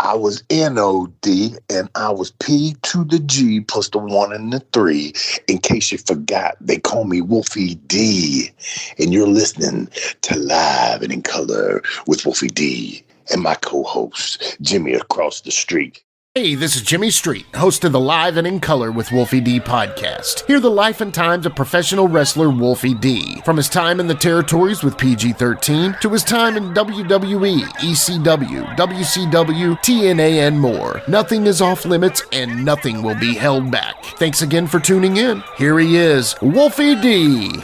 I was N-O-D, and I was P to the G plus the 1 and the 3. In case you forgot, they call me Wolfie D. And you're listening to Live and in Color with Wolfie D and my co-host, Jimmy across the street. Hey, this is Jimmy Street, host of the Live and in Color with Wolfie D podcast. Hear the life and times of professional wrestler Wolfie D. From his time in the territories with PG-13 to his time in WWE, ECW, WCW, TNA, and more. Nothing is off limits and nothing will be held back. Thanks again for tuning in. Here he is, Wolfie D.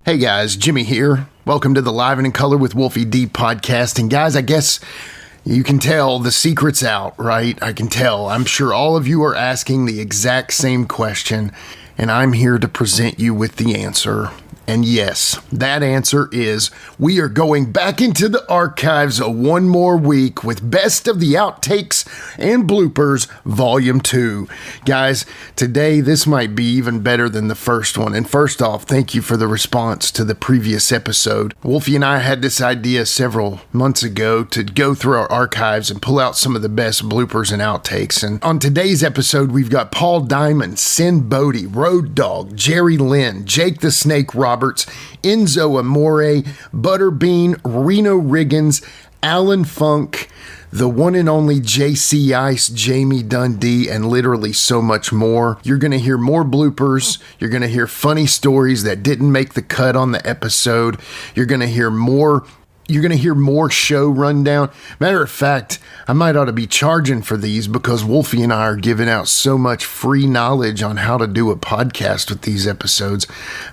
Hey guys, Jimmy here. Welcome to the Live and in Color with Wolfie D podcast. And guys, I guess you can tell the secret's out, right? I can tell. I'm sure all of you are asking the exact same question, and I'm here to present you with the answer. And yes, that answer is we are going back into the archives one more week with Best of the Outtakes and Bloopers Volume 2. Guys, today this might be even better than the first one. And first off, thank you for the response to the previous episode. Wolfie and I had this idea several months ago to go through our archives and pull out some of the best bloopers and outtakes. And on today's episode, we've got Paul Diamond, Sinn Bodhi, Road Dogg, Jerry Lynn, Jake the Snake Roberts, Enzo Amore, Butterbean, Reno Riggins, Allan Funk, the one and only JC Ice, Jamie Dundee, and literally so much more. You're going to hear more bloopers. You're going to hear funny stories that didn't make the cut on the episode. You're going to hear more show rundown. Matter of fact, I might ought to be charging for these because Wolfie and I are giving out so much free knowledge on how to do a podcast with these episodes.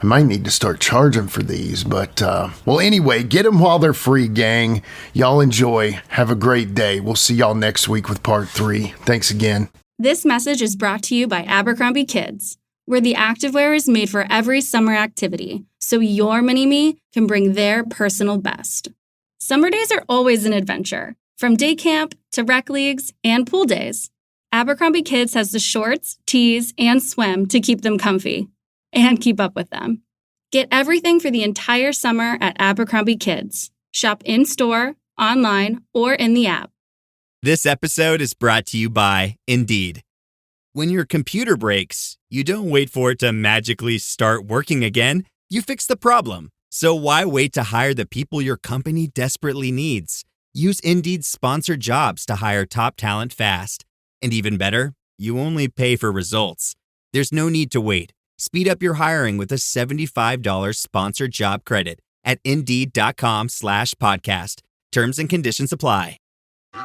I might need to start charging for these, but well, anyway, get them while they're free, gang. Y'all enjoy. Have a great day. We'll see y'all next week with part 3. Thanks again. This message is brought to you by Abercrombie Kids, where the activewear is made for every summer activity, so your mini-me can bring their personal best. Summer days are always an adventure, from day camp to rec leagues and pool days. Abercrombie Kids has the shorts, tees, and swim to keep them comfy and keep up with them. Get everything for the entire summer at Abercrombie Kids. Shop in-store, online, or in the app. This episode is brought to you by Indeed. When your computer breaks, you don't wait for it to magically start working again. You fix the problem. So why wait to hire the people your company desperately needs? Use Indeed's sponsored jobs to hire top talent fast. And even better, you only pay for results. There's no need to wait. Speed up your hiring with a $75 sponsored job credit at Indeed.com/podcast. Terms and conditions apply.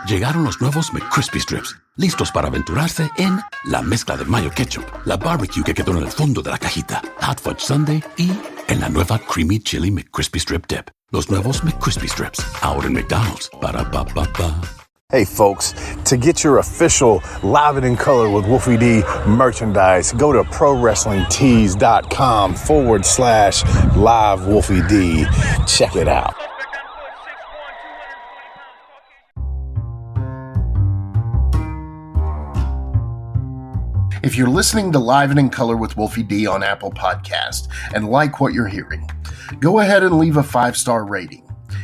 Llegaron los nuevos McCrispy Strips, listos para aventurarse en la mezcla de mayo ketchup, la barbecue que quedó en el fondo de la cajita, hot fudge sundae y en la nueva creamy chili McCrispy Strip Dip. Los nuevos McCrispy Strips, ahora en McDonald's. Para pa pa pa. Hey folks, to get your official Live and in Color with Wolfie D merchandise, go to prowrestlingtees.com/live Wolfie D. Check it out. If you're listening to Live and in Color with Wolfie D on Apple Podcast and like what you're hearing, go ahead and leave a 5-star rating.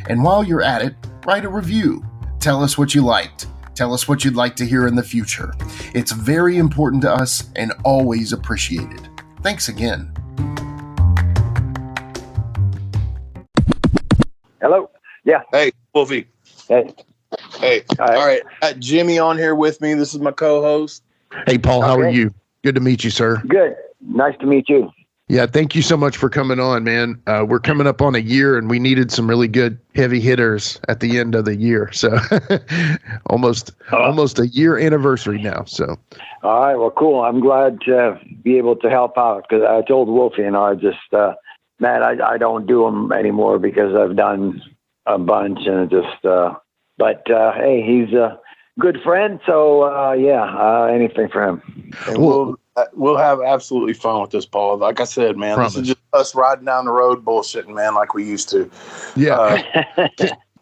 And while you're at it, write a review. Tell us what you liked. Tell us what you'd like to hear in the future. It's very important to us and always appreciated. Thanks again. Hello? Yeah. Hey, Wolfie. Hey. Hey. All right. Got Jimmy on here with me. This is my co-host. Hey, Paul, how are you? Good to meet you, sir. Good. Nice to meet you. Yeah, thank you so much for coming on, man. We're coming up on a year, and we needed some really good heavy hitters at the end of the year. So almost a year anniversary now. So. All right. Well, cool. I'm glad to be able to help out because I told Wolfie and I just, man, I don't do them anymore because I've done a bunch and it just, but hey, he's a good friend. So anything for him. And we'll have absolutely fun with this, Paul. Like I said, man, This is just us riding down the road bullshitting, man, like we used to. Yeah.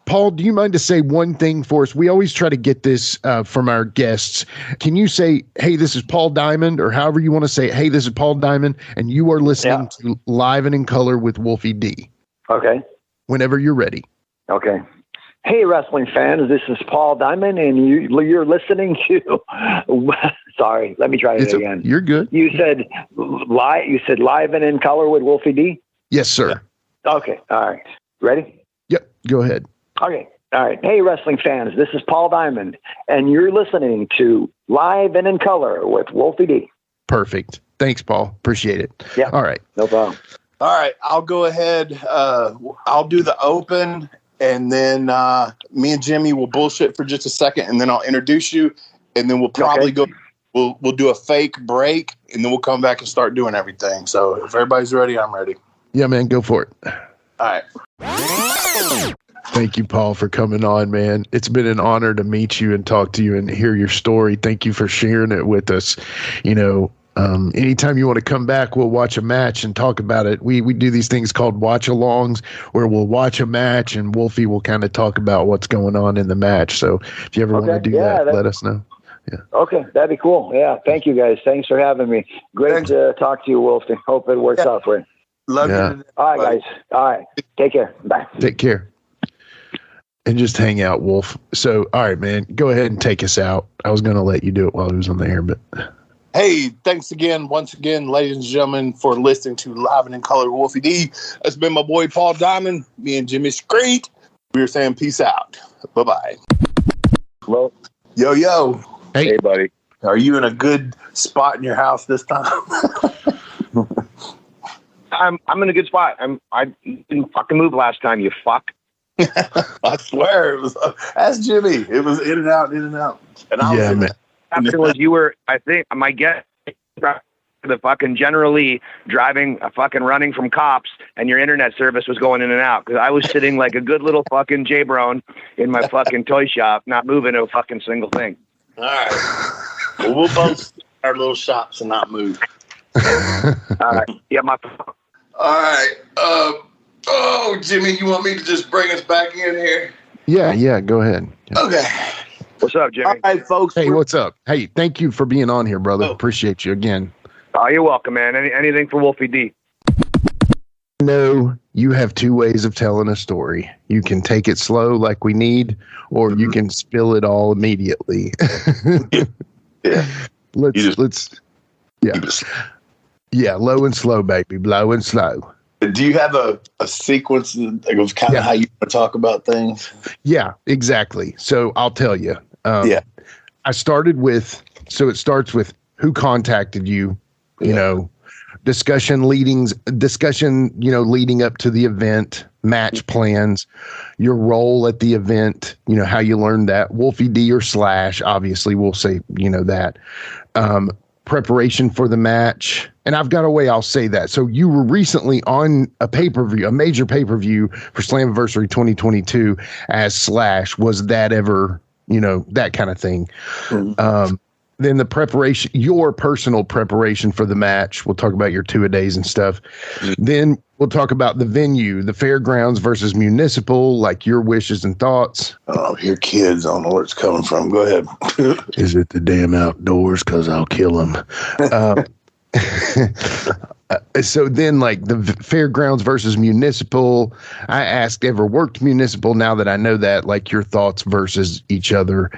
Paul, do you mind to say one thing for us? We always try to get this from our guests. Can you say, hey, this is Paul Diamond, or however you want to say, hey, this is Paul Diamond, and you are listening to Live and in Color with Wolfie D. Okay. Whenever you're ready. Okay. Hey, wrestling fans, this is Paul Diamond, and you're listening to. Sorry, let me try it again. You're good. You said live and in color with Wolfie D. Yes, sir. Okay, all right. Ready? Yep. Go ahead. Okay, all right. Hey, wrestling fans, this is Paul Diamond, and you're listening to Live and in Color with Wolfie D. Perfect. Thanks, Paul. Appreciate it. Yeah. All right. No problem. All right, I'll go ahead. I'll do the open, and then me and Jimmy will bullshit for just a second, and then I'll introduce you, and then we'll probably go. We'll do a fake break, and then we'll come back and start doing everything. So if everybody's ready, I'm ready. Yeah, man, go for it. All right. Thank you, Paul, for coming on, man. It's been an honor to meet you and talk to you and hear your story. Thank you for sharing it with us. You know, anytime you want to come back, we'll watch a match and talk about it. We do these things called watch-alongs, where we'll watch a match and Wolfie will kind of talk about what's going on in the match. So if you ever want to do that, let us know. Yeah. Okay, that'd be cool. Yeah, thank you, guys. Thanks for having me. Great to talk to you, Wolfie. Hope it works out for you. Love you. All right, guys. All right. Take care. Bye. Take care. And just hang out, Wolf. So, all right, man, go ahead and take us out. I was going to let you do it while he was on the air, but... Hey, thanks once again, ladies and gentlemen, for listening to Live and in Color with Wolfie D. That's been my boy Paul Diamond, me and Jimmy Screet. We were saying peace out. Bye-bye. Hello. Yo. Hey, buddy. Are you in a good spot in your house this time? I'm in a good spot. I didn't fucking move last time, you fuck. I swear it was. Ask Jimmy. It was in and out. And I was man. After was you were, I think, my guess, the fucking generally driving, running from cops, and your internet service was going in and out because I was sitting like a good little fucking J-Brone in my fucking toy shop, not moving a fucking single thing. All right. Well, we'll both sit in our little shops and not move. All right. Yeah, All right. Jimmy, you want me to just bring us back in here? Yeah, go ahead. Yeah. Okay. What's up, Jimmy? All right, folks. Hey, what's up? Hey, thank you for being on here, brother. Appreciate you again. Oh, you're welcome, man. Anything for Wolfie D. No, you have two ways of telling a story. You can take it slow like we need, or you can spill it all immediately. Yeah, low and slow, baby. Low and slow. Do you have a sequence that goes kind of how you want to talk about things? Yeah, exactly. So I'll tell you. I started with, so it starts with who contacted you, you know, discussion, leading up to the event, match plans, your role at the event, you know, how you learned that. Wolfie D or Slash, obviously, we'll say, you know, that. Preparation for the match. And I've got a way I'll say that. So you were recently on a pay-per-view, a major pay-per-view for Slammiversary 2022 as Slash. Was that ever, you know, that kind of thing? Mm-hmm. Then the preparation, your personal preparation for the match. We'll talk about your 2-a-days and stuff. Mm-hmm. Then we'll talk about the venue, the fairgrounds versus municipal, like your wishes and thoughts. Oh, your kids, I don't know where it's coming from. Go ahead. Is it the damn outdoors? Because I'll kill them. So then, like the fairgrounds versus municipal, I asked, ever worked municipal? Now that I know that, like your thoughts versus each other.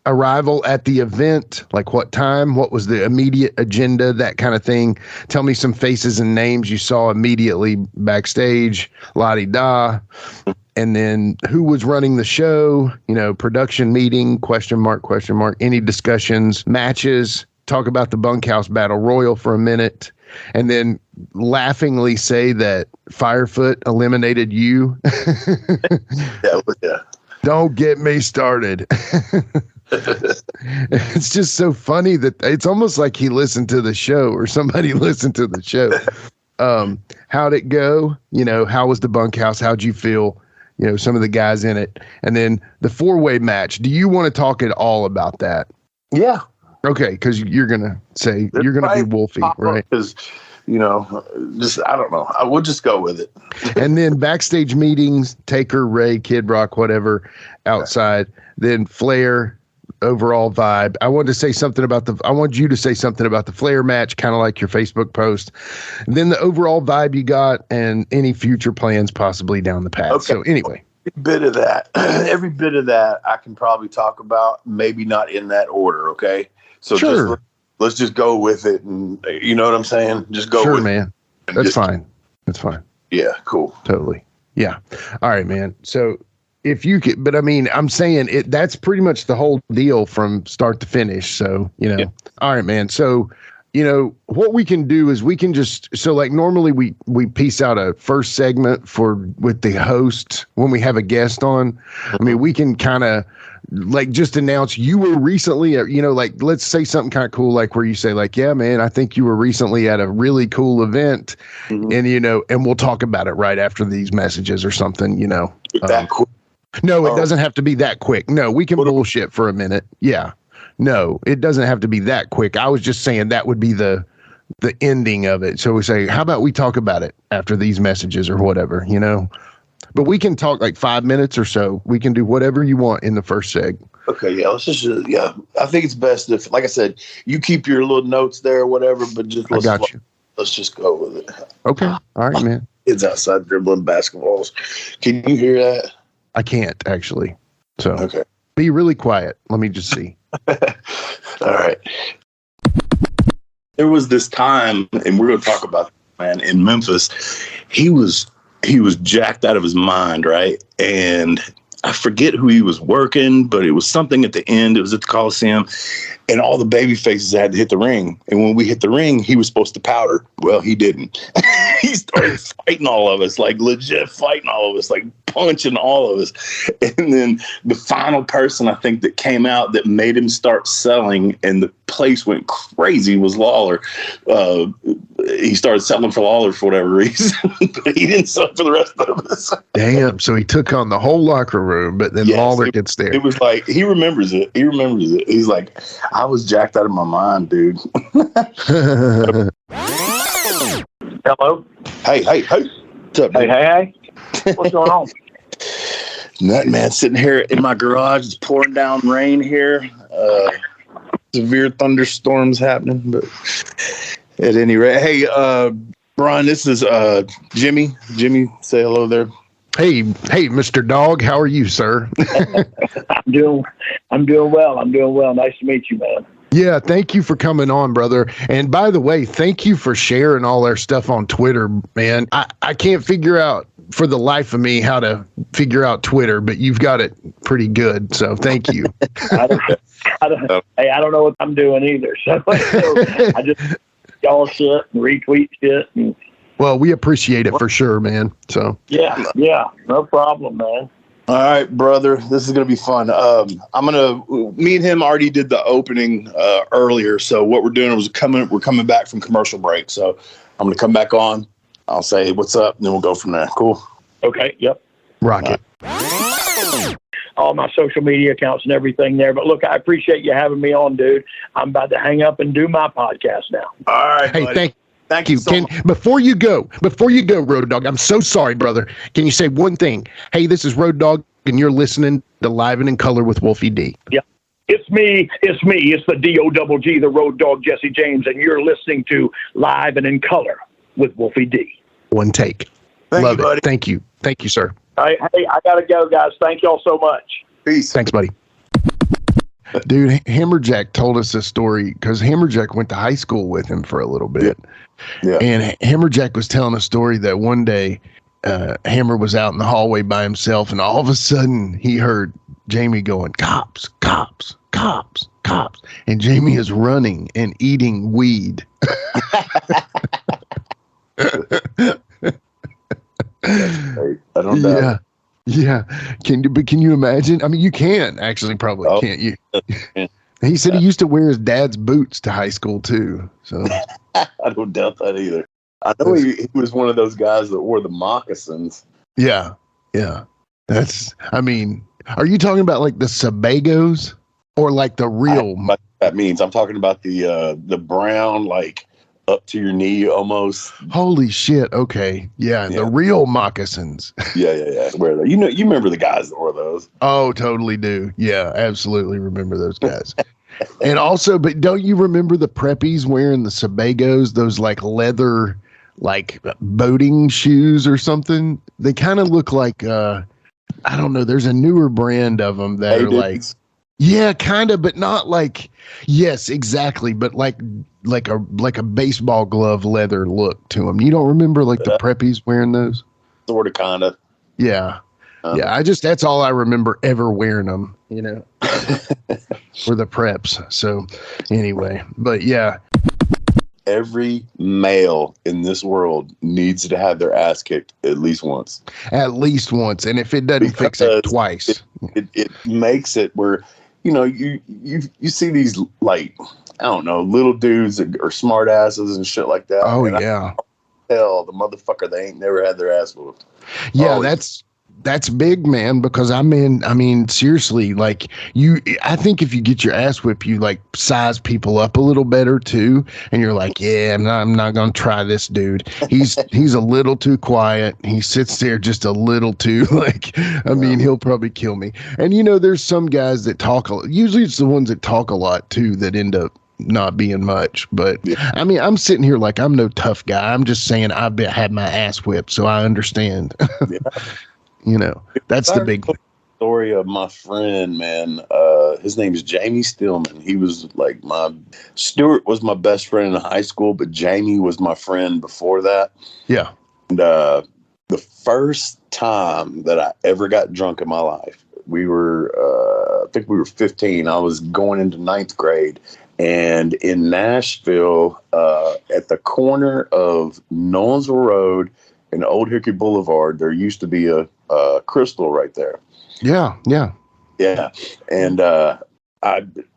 Arrival at the event, like what time, what was the immediate agenda, that kind of thing. Tell me some faces and names you saw immediately backstage, la-di-da. And then who was running the show, you know, production meeting, question mark, any discussions, matches, talk about the bunkhouse battle royal for a minute. And then laughingly say that Firefoot eliminated you. Yeah. Don't get me started. It's just so funny that it's almost like he listened to the show or somebody listened to the show. How'd it go? You know, how was the bunkhouse? How'd you feel? You know, some of the guys in it. And then the 4-way match. Do you want to talk at all about that? Yeah. Okay, because you're gonna say you're gonna be Wolfie, right? Because, you know, just I don't know. I would just go with it. And then backstage meetings, Taker, Ray, Kid Rock, whatever, outside. Then Flair, overall vibe. I want you to say something about the Flair match, kind of like your Facebook post. And then the overall vibe you got, and any future plans possibly down the path. Okay. So anyway, bit of that, every bit of that, I can probably talk about. Maybe not in that order. Okay, so Sure. let's just go with it, and you know what I'm saying. Just go. Sure, with man. it. That's fine. That's fine. Yeah, cool. Totally. Yeah. All right, man. So if you could, but I mean, I'm saying it, that's pretty much the whole deal from start to finish. So, you know, All right, man. So, you know, what we can do is we can just, so like normally we piece out a first segment with the host when we have a guest on. I mean, we can kind of like just announce you were recently at, you know, like let's say something kind of cool, like where you say like, yeah, man, I think you were recently at a really cool event and, you know, and we'll talk about it right after these messages or something, you know. That quick. No, it doesn't have to be that quick. No, we can bullshit for a minute. Yeah. No, it doesn't have to be that quick. I was just saying that would be the ending of it. So we say, how about we talk about it after these messages or whatever, you know? But we can talk like 5 minutes or so. We can do whatever you want in the first seg. Okay, yeah, let's just I think it's best if, like I said, you keep your little notes there or whatever, but just let's just go with it. Okay, all right, man. Kids outside dribbling basketballs. Can you hear that? I can't actually. So okay, be really quiet. Let me just see. All right. There was this time, and we're going to talk about man in Memphis. He was jacked out of his mind, right? And I forget who he was working, but it was something at the end. It was at the Coliseum, and all the baby faces had to hit the ring. And when we hit the ring, he was supposed to powder. Well, he didn't. He started fighting all of us, like legit fighting all of us, like punching all of us. And then the final person I think that came out that made him start selling and the place went crazy was Lawler. He started selling for Lawler for whatever reason, but he didn't sell for the rest of us. Damn. So he took on the whole locker room, but then Lawler gets there. It was like, he remembers it. He's like, I was jacked out of my mind, dude. Hello. Hey. What's up, dude? Hey. What's going on? Nothing, man. Sitting here in my garage. It's pouring down rain here. Severe thunderstorms happening, but at any rate, hey, Brian, this is Jimmy. Jimmy, say hello there. Hey, Mr. Dog, how are you, sir? I'm doing well. Nice to meet you, man. Yeah, thank you for coming on, brother. And by the way, thank you for sharing all our stuff on Twitter, man. I can't figure out for the life of me how to figure out Twitter, but you've got it pretty good. So thank you. I don't know what I'm doing either. So I just y'all shit and retweet shit. Well, we appreciate it for sure, man. So yeah, no problem, man. All right, brother. This is going to be fun. Me and him already did the opening earlier. So what we're doing is we're coming back from commercial break. So I'm going to come back on. I'll say what's up, and then we'll go from there. Cool. Okay. Yep. Rock it. All my social media accounts and everything there. But look, I appreciate you having me on, dude. I'm about to hang up and do my podcast now. All right. Hey, buddy. Thank you. Before you go, Road Dogg, I'm so sorry, brother. Can you say one thing? Hey, this is Road Dogg, and you're listening to Live and in Color with Wolfie D. Yeah. It's me. It's the D-O-double-G, the Road Dogg, Jesse James, and you're listening to Live and in Color with Wolfie D. One take. Love it. Thank you. Thank you, sir. Hey, I got to go, guys. Thank y'all so much. Peace. Thanks, buddy. Dude, Hammerjack told us this story because Hammerjack went to high school with him for a little bit. Yeah. And Hammerjack was telling a story that one day Hammer was out in the hallway by himself, and all of a sudden he heard Jamie going, cops, cops, cops, cops. And Jamie is running and eating weed. I don't know. Yeah. Can you imagine? I mean, you can actually probably, can't you? He said he used to wear his dad's boots to high school too. So I don't doubt that either. I know he was one of those guys that wore the moccasins. Yeah. I mean, are you talking about like the Sebagos or like the real? That means I'm talking about the brown, like up to your knee almost. Holy shit. Okay. Yeah. The real moccasins. Yeah. Where they, you remember the guys that wore those? Oh, totally do. Yeah, absolutely remember those guys. And also, but don't you remember the preppies wearing the Sebagos, those like leather, like boating shoes or something? They kind of look like, I don't know. There's a newer brand of them that are like, yeah, kind of, but not like, yes, exactly. But like a baseball glove leather look to them. You don't remember like the preppies wearing those? Sort of, kind of. Yeah. Yeah. That's all I remember ever wearing them, you know, for the preps. So anyway, but yeah. Every male in this world needs to have their ass kicked at least once. At least once. And if it doesn't fix it twice, it makes it where, you know, you see these, like, I don't know, little dudes that are smart asses and shit like that. Oh, and yeah. Hell, the motherfucker, they ain't never had their ass whooped. Yeah, that's big, man, because I mean, seriously, like I think if you get your ass whipped, you like size people up a little better too. And you're like, yeah, I'm not going to try this dude. He's a little too quiet. He sits there just a little too like, I mean, he'll probably kill me. And you know, there's some guys that talk, usually it's the ones that talk a lot too, that end up not being much. But I mean, I'm sitting here like I'm no tough guy. I'm just saying I've had my ass whipped, so I understand. You know, that's the big story of my friend, man. His name is Jamie Stillman. He was like Stuart was my best friend in high school, but Jamie was my friend before that. Yeah. And the first time that I ever got drunk in my life, we were, I think we were 15. I was going into 9th grade. And in Nashville, at the corner of Nolensville Road and Old Hickory Boulevard, there used to be a Crystal right there. Yeah. And I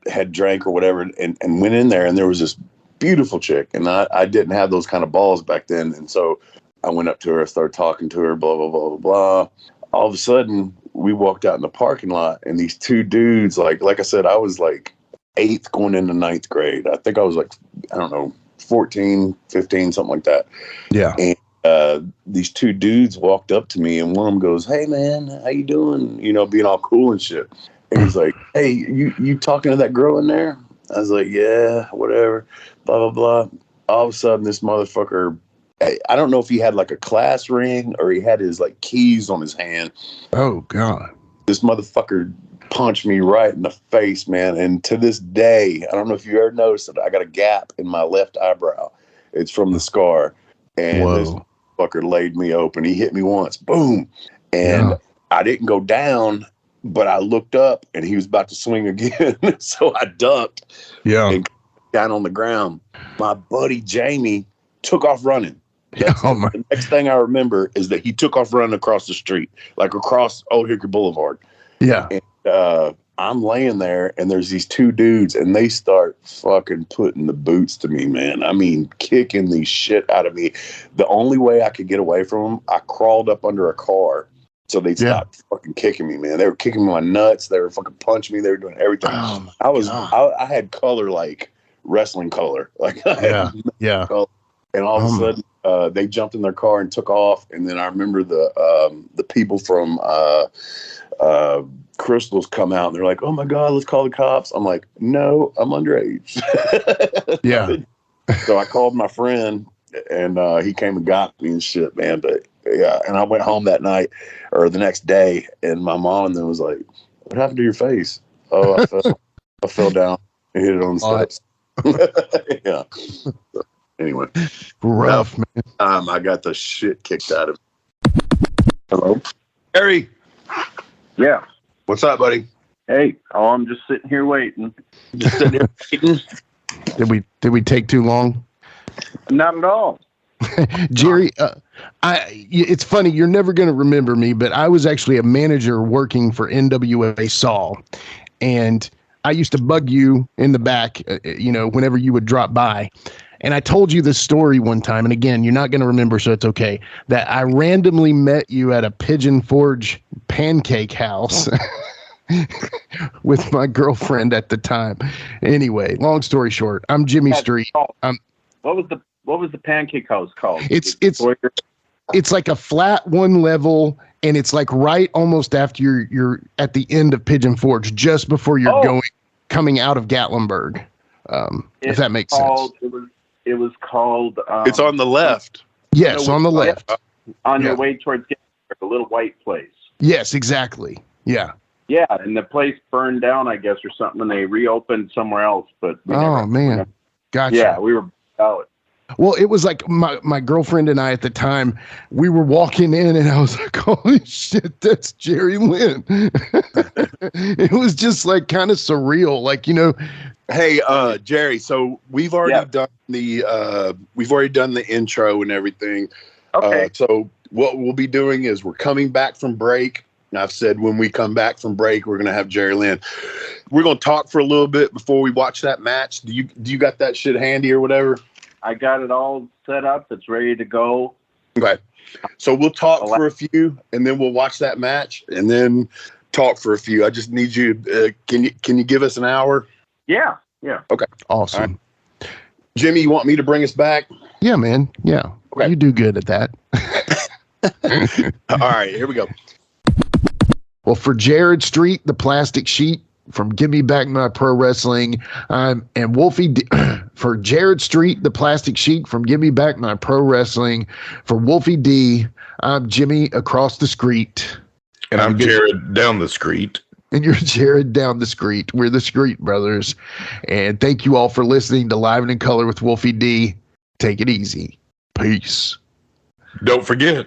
had drank or whatever and went in there, and there was this beautiful chick, and I didn't have those kind of balls back then. And so I went up to her, started talking to her, blah, blah, blah, blah, blah. All of a sudden, we walked out in the parking lot, and these two dudes, like I said, I was like 8th going into 9th grade. I think I was like, I don't know, 14, 15, something like that. Yeah. And these two dudes walked up to me, and one of them goes, "Hey man, how you doing?" You know, being all cool and shit. And he's like, "Hey, you talking to that girl in there?" I was like, "Yeah, whatever." Blah blah blah. All of a sudden, this motherfucker, I don't know if he had like a class ring or he had his like keys on his hand. Oh God! This motherfucker punched me right in the face, man. And to this day, I don't know if you ever noticed it, I got a gap in my left eyebrow. It's from the scar. And this fucker laid me open. He hit me once, boom. And I didn't go down, but I looked up and he was about to swing again. So I ducked and down on the ground. My buddy Jamie took off running. The next thing I remember is that he took off running across the street, like across Old Hickory Boulevard. Yeah. And I'm laying there, and there's these two dudes, and they start fucking putting the boots to me, man. I mean, kicking the shit out of me. The only way I could get away from them, I crawled up under a car so they stopped fucking kicking me, man. They were kicking me in my nuts. They were fucking punching me. They were doing everything. I had color, like wrestling color. Like, I had color. And all of a sudden, they jumped in their car and took off. And then I remember the people from Crystals come out, and they're like, "Oh my God, let's call the cops." I'm like, "No, I'm underage." Yeah. So I called my friend, and he came and got me and shit, man. But yeah, and I went home that night or the next day, and my mom then was like, "What happened to your face?" "Oh, I fell down and hit it on the steps." Yeah. Anyway, rough, man. I got the shit kicked out of me. Hello, Harry. Yeah. What's up, buddy? Hey, I'm just sitting here waiting. Just sitting here waiting. Did we take too long? Not at all. Jerry, it's funny, you're never going to remember me, but I was actually a manager working for NWA Saul, and I used to bug you in the back, whenever you would drop by. And I told you this story one time, and again, you're not going to remember, so it's okay, that I randomly met you at a Pigeon Forge pancake house with my girlfriend at the time. Anyway, long story short, I'm Jimmy Street. What was the pancake house called? It's like a flat one level, and it's like right almost after you're at the end of Pigeon Forge, just before you're coming out of Gatlinburg. If that makes sense. It was called. It's on the left. Yes, on the left. On your way towards Gatlinburg, a little white place. Yes, exactly. Yeah. Yeah, and the place burned down, I guess, or something, and they reopened somewhere else. But man, gotcha. Yeah, we were out. Well, it was like my girlfriend and I at the time, we were walking in and I was like, holy shit, that's Jerry Lynn. It was just like kind of surreal. Like, you know. Hey, Jerry, so we've already done the intro and everything. Okay. So what we'll be doing is we're coming back from break. And I've said when we come back from break, we're going to have Jerry Lynn. We're going to talk for a little bit before we watch that match. Do you got that shit handy or whatever? I got it all set up. It's ready to go. Okay. So we'll talk for a few, and then we'll watch that match, and then talk for a few. I just need you. Can you give us an hour? Yeah. Okay. Awesome. Right. Jimmy, you want me to bring us back? Yeah, man. Yeah. Okay. You do good at that. All right. Here we go. Well, for Jared Street, the Plastic Sheik from Give Me Back My Pro Wrestling, and Wolfie D, for Jared Street, the Plastic Sheik from Give Me Back My Pro Wrestling, for Wolfie D, I'm Jimmy across the street. And I'm Jared down the street. And you're Jared down the street. We're the Street Brothers. And thank you all for listening to Live and in Color with Wolfie D. Take it easy. Peace. Don't forget.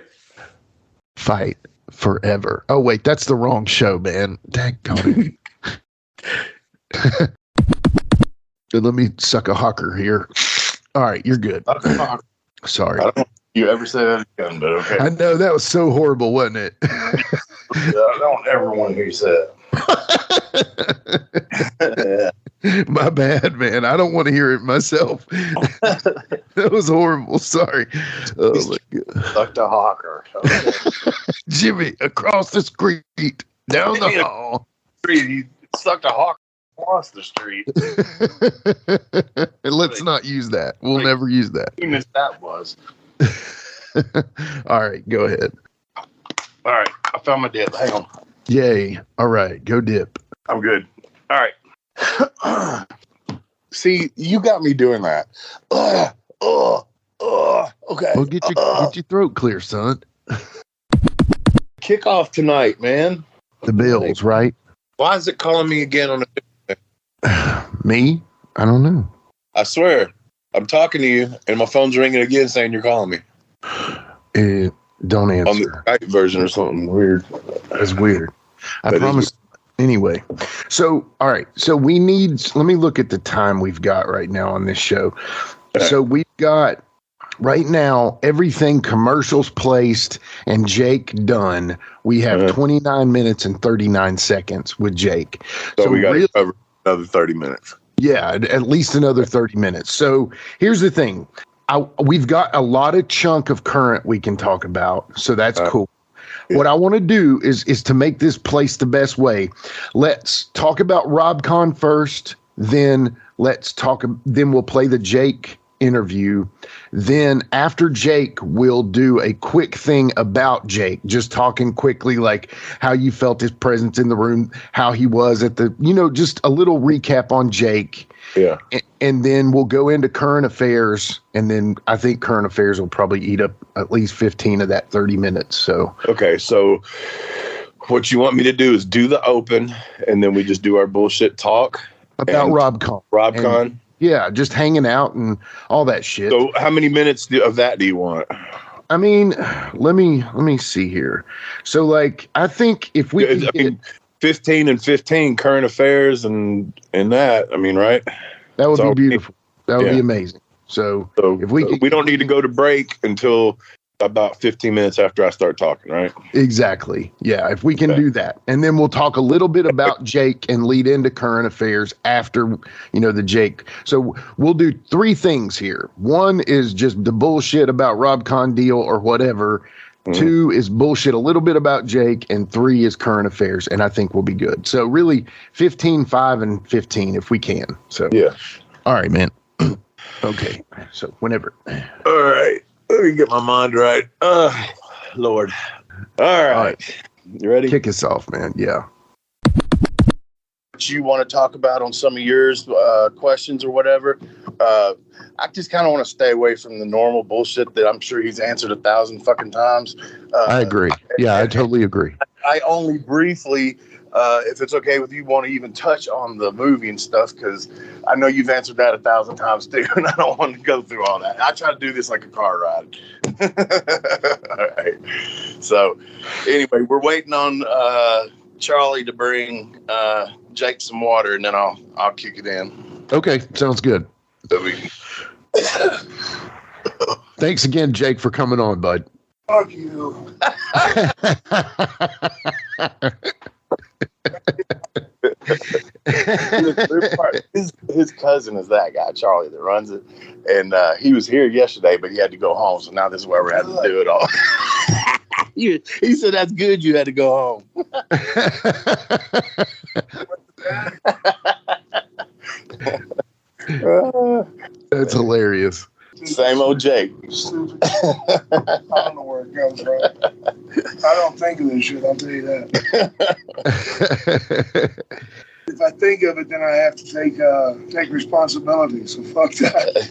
Fight forever. Oh, wait, that's the wrong show, man. Daggone it. Let me suck a hawker here. All right, you're good. Sorry. I don't know if you ever say that again, but okay. I know, that was so horrible, wasn't it? I don't ever want to hear you say it. My bad, man. I don't want to hear it myself. That was horrible. Sorry. Oh, my God. Sucked a hawker. Okay. Jimmy, across the street, down the hall. He sucked a hawker across the street. Let's not use that. We'll never use that. Who missed that was? All right, go ahead. All right, I found my dip. Hang on. Yay. All right, go dip. I'm good. All right. See, you got me doing that. Okay. Well, get your throat clear, son. Kickoff tonight, man. The Bills, right? Why is it calling me again on a Me? I don't know. I swear. I'm talking to you, and my phone's ringing again saying you're calling me. Don't answer. On the Skype version or something weird. That's weird. I promise. Anyway, so, all right. So let me look at the time we've got right now on this show. Okay. So we've got right now everything commercials placed and Jake done. We have 29 minutes and 39 seconds with Jake. So we got to cover another 30 minutes. Yeah, at least another 30 minutes. So here's the thing. We've got a lot of chunk of current we can talk about. So that's cool. Yeah. What I want to do is to make this place the best way. Let's talk about RobCon first. Then we'll play the Jake interview. Then after Jake, we'll do a quick thing about Jake, just talking quickly, like how you felt his presence in the room, how he was at the, just a little recap on Jake. Yeah. And then we'll go into current affairs. And then I think current affairs will probably eat up at least 15 of that 30 minutes. So, okay. So what you want me to do is do the open and then we just do our bullshit talk about RobCon. Yeah, just hanging out and all that shit. So how many minutes of that do you want? I mean, let me see here. So like, I think if we 15 and 15 current affairs and that, I mean, right? That would be beautiful. That would be amazing. So if we don't need to go to break until about 15 minutes after I start talking, right? Exactly. Yeah, if we can do that. And then we'll talk a little bit about Jake and lead into current affairs after, the Jake. So we'll do three things here. One is just the bullshit about RobCon deal or whatever. Mm-hmm. 2 is bullshit a little bit about Jake. And 3 is current affairs. And I think we'll be good. So really 15, 5, and 15 if we can. So yeah. All right, man. Okay. So whenever. All right. Let me get my mind right. Lord. All right. You ready? Kick us off, man. Yeah. What you want to talk about on some of yours, questions or whatever. I just kind of want to stay away from the normal bullshit that I'm sure he's answered 1,000 fucking times. I agree. Yeah, I totally agree. I only briefly, if it's okay with you, want to even touch on the movie and stuff, because I know you've answered that 1,000 times too, and I don't want to go through all that. I try to do this like a car ride. All right. So, anyway, we're waiting on Charlie to bring Jake some water, and then I'll kick it in. Okay, sounds good. So we... Thanks again, Jake, for coming on, bud. Fuck you. his cousin is that guy, Charlie, that runs it. And he was here yesterday, but he had to go home. So now this is where we're having to do it all. He said, that's good you had to go home. That's hilarious. Same old Jake. Stupid. I don't know where it comes from. I don't think of this shit, I'll tell you that. If I think of it, then I have to take responsibility. So fuck that.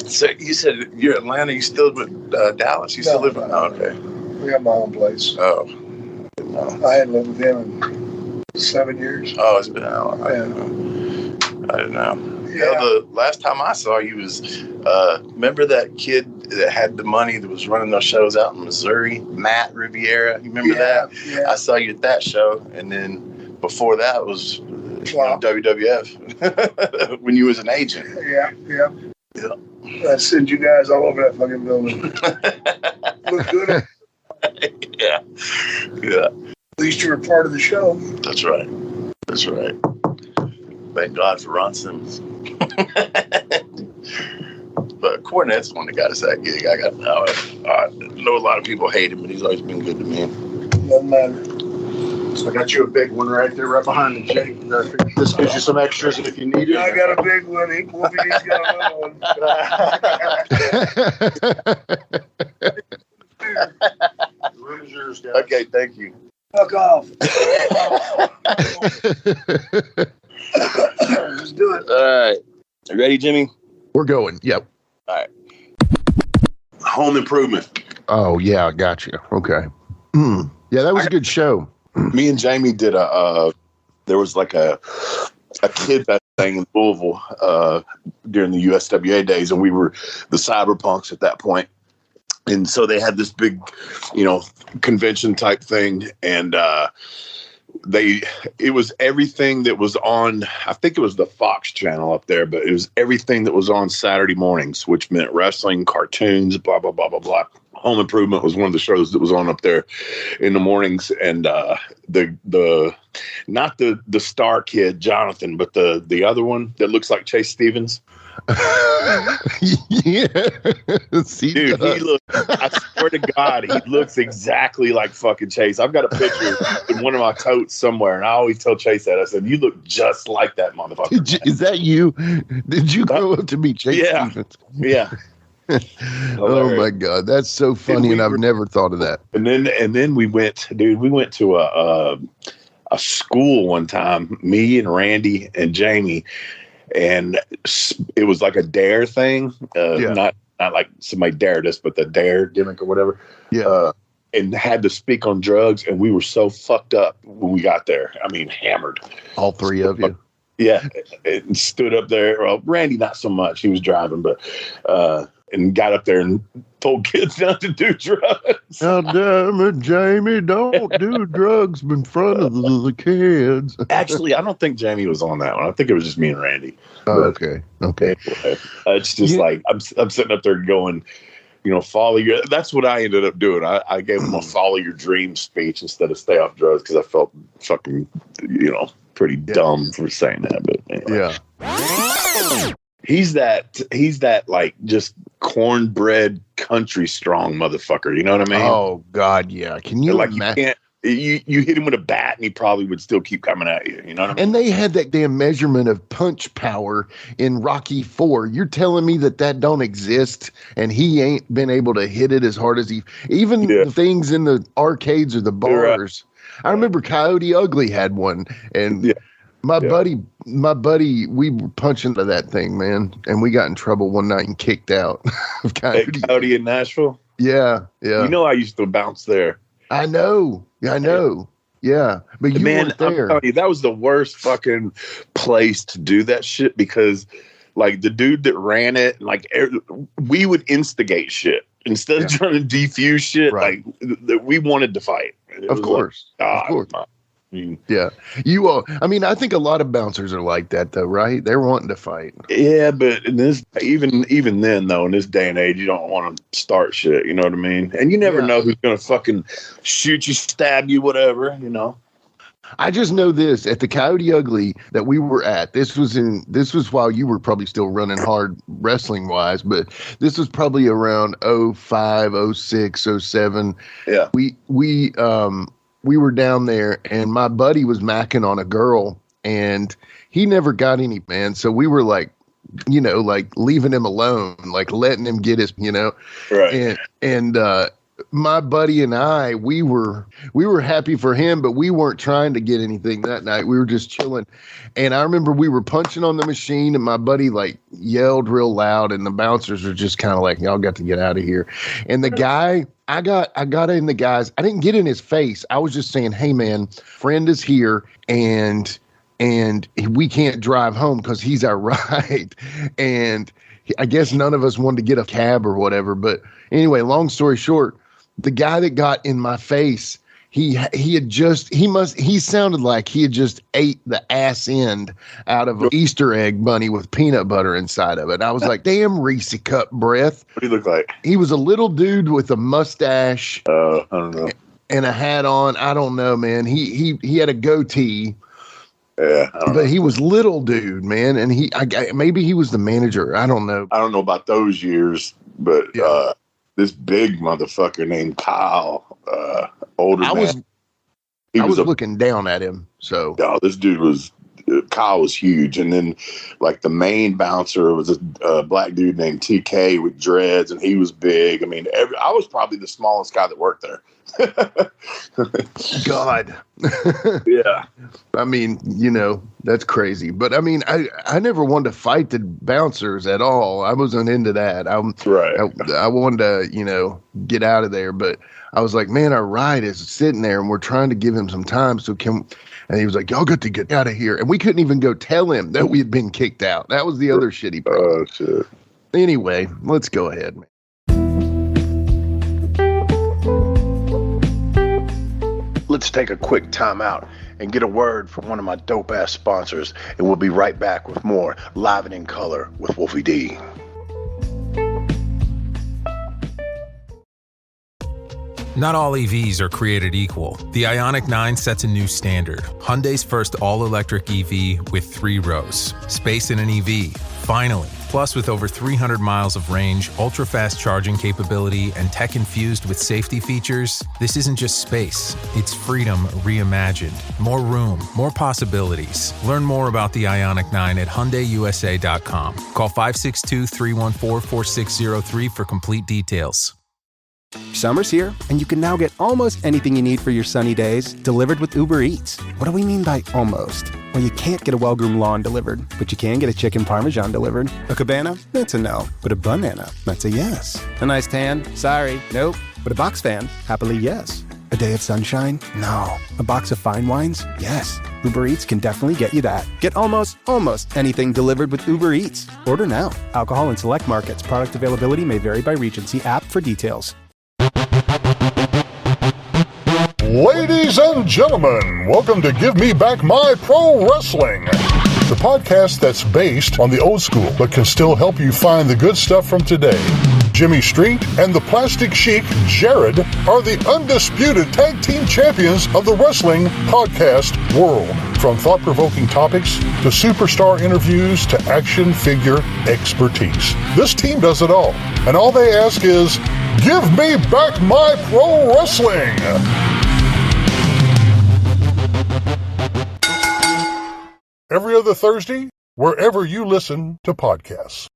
So you said you're Atlanta. You still live with Dallas? You still live with? Oh, okay. We got my own place. Oh. I hadn't lived with him in 7 years. Oh, it's been out. I don't know. Yeah. The last time I saw you was, remember that kid that had the money that was running those shows out in Missouri, Matt Riviera? You remember that? Yeah. I saw you at that show, and then before that was WWF when you was an agent. Yeah. I sent you guys all over that fucking building. Look good. Yeah. At least you were part of the show. That's right. Thank God for Ron Simmons. But Cornette's the one that got us that gig. I know a lot of people hate him, but he's always been good to me. Doesn't matter. So I got you a big one right there, right behind the Jake. This gives you some extras if you need it. I got a big one. Wolfie D's got a little one. The room is yours, guys. Okay, thank you. Fuck off. Let's do it. All right. You ready, Jimmy? We're going. Yep. All right. Home Improvement. Oh, yeah, got you. Okay. Yeah, that was a good show. Me and Jamie did there was like a kid that thing in Louisville during the USWA days, and we were the cyberpunks at that point. And so they had this big, convention type thing, and it was everything that was on, I think it was the Fox channel up there, but it was everything that was on Saturday mornings, which meant wrestling, cartoons, blah, blah, blah, blah, blah. Home Improvement was one of the shows that was on up there in the mornings. And the not the star kid, Jonathan, but the other one that looks like Chase Stevens. Yeah. Dude, he looks, I swear to God, he looks exactly like fucking Chase. I've got a picture in one of my totes somewhere, and I always tell Chase that. I said, you look just like that motherfucker. Is that you? Did you grow up to be Chase Stevens? Yeah. Oh my God, that's so funny, and I've never thought of that. And then we went to a school one time, me and Randy and Jamie, and it was like a dare thing, not like somebody dared us, but the dare gimmick or whatever. Yeah. And had to speak on drugs, and we were so fucked up when we got there. I mean, hammered. All three of you. Yeah, and stood up there. Well, Randy not so much; he was driving, but and got up there and told kids not to do drugs. Oh, damn it, Jamie, don't do drugs in front of the kids. Actually, I don't think Jamie was on that one. I think it was just me and Randy. Oh, okay. Anyway, it's just like I'm sitting up there going, follow your. That's what I ended up doing. I gave him a follow your dream speech instead of stay off drugs because I felt fucking, pretty dumb for saying that. But anyway. Yeah. He's that like just cornbread country strong motherfucker. You know what I mean? Oh God, yeah. Can you imagine? You hit him with a bat and he probably would still keep coming at you. You know what I mean? And they had that damn measurement of punch power in Rocky IV. You're telling me that don't exist, and he ain't been able to hit it as hard as the things in the arcades or the bars. Right. I remember Coyote Ugly had one, and My buddy, we were punching to that thing, man, and we got in trouble one night and kicked out of Coyote. Coyote in Nashville? Yeah. You know I used to bounce there. I know. Yeah, but you weren't there. I'm telling you, that was the worst fucking place to do that shit because, like, the dude that ran it, like, we would instigate shit instead of trying to defuse shit. Right. Like, we wanted to fight. Of course. Yeah. You all, I mean, I think a lot of bouncers are like that though, right? They're wanting to fight. Yeah, but in this, even then though, in this day and age, you don't want to start shit, you know what I mean? And you never know who's going to fucking shoot you, stab you, whatever, you know? I just know this at the Coyote Ugly that we were at. This was while you were probably still running hard wrestling wise, but this was probably around 05, 06, 07. Yeah. We were down there and my buddy was macking on a girl and he never got any, man. So we were like, you know, like leaving him alone, like letting him get his, you know, right. And my buddy and I, we were happy for him, but we weren't trying to get anything that night. We were just chilling. And I remember we were punching on the machine and my buddy like yelled real loud and the bouncers were just kind of like, y'all got to get out of here. And the guy, I got in the guy's, I didn't get in his face. I was just saying, hey man, friend is here and we can't drive home because he's our ride. And I guess none of us wanted to get a cab or whatever. But anyway, long story short, the guy that got in my face, he sounded like he had just ate the ass end out of an Easter egg bunny with peanut butter inside of it. I was like, damn Reese cup breath. What do you look like? He was a little dude with a mustache. I don't know. And a hat on. I don't know, man. He had a goatee. Yeah, but he was little dude, man, and maybe he was the manager. I don't know. I don't know about those years, but this big motherfucker named Kyle, older man. I was looking down at him. So this dude Kyle was huge, and then like the main bouncer was a black dude named TK with dreads, and he was big. I mean, I was probably the smallest guy that worked there. God. Yeah. I mean, you know, that's crazy. But I mean, I never wanted to fight the bouncers at all. I wasn't into that. I wanted to, you know, get out of there. But I was like, man, our ride is sitting there and we're trying to give him some time. And he was like, y'all got to get out of here. And we couldn't even go tell him that we had been kicked out. That was the other shitty problem. Oh, shit. Anyway, let's go ahead, man. Let's take a quick time out and get a word from one of my dope-ass sponsors, and we'll be right back with more Live and in Color with Wolfie D. Not all EVs are created equal. The Ioniq 9 sets a new standard. Hyundai's first all-electric EV with 3 rows. Space in an EV, finally. Plus, with over 300 miles of range, ultra-fast charging capability, and tech infused with safety features, this isn't just space. It's freedom reimagined. More room, more possibilities. Learn more about the Ioniq 9 at HyundaiUSA.com. Call 562-314-4603 for complete details. Summer's here, and you can now get almost anything you need for your sunny days delivered with Uber Eats. What do we mean by almost? Well, you can't get a well-groomed lawn delivered, but you can get a chicken parmesan delivered. A cabana? That's a no. But a banana? That's a yes. A nice tan? Sorry, nope. But a box fan? Happily, yes. A day of sunshine? No. A box of fine wines? Yes. Uber Eats can definitely get you that. Get almost anything delivered with Uber Eats. Order now. Alcohol in select markets. Product availability may vary by region. See app for details. Ladies and gentlemen, welcome to Give Me Back My Pro Wrestling, the podcast that's based on the old school but can still help you find the good stuff from today. Jimmy Street and the Plastic Sheik, Jared, are the undisputed tag team champions of the wrestling podcast world. From thought-provoking topics to superstar interviews to action figure expertise. This team does it all, and all they ask is, give me back my pro wrestling! Every other Thursday, wherever you listen to podcasts.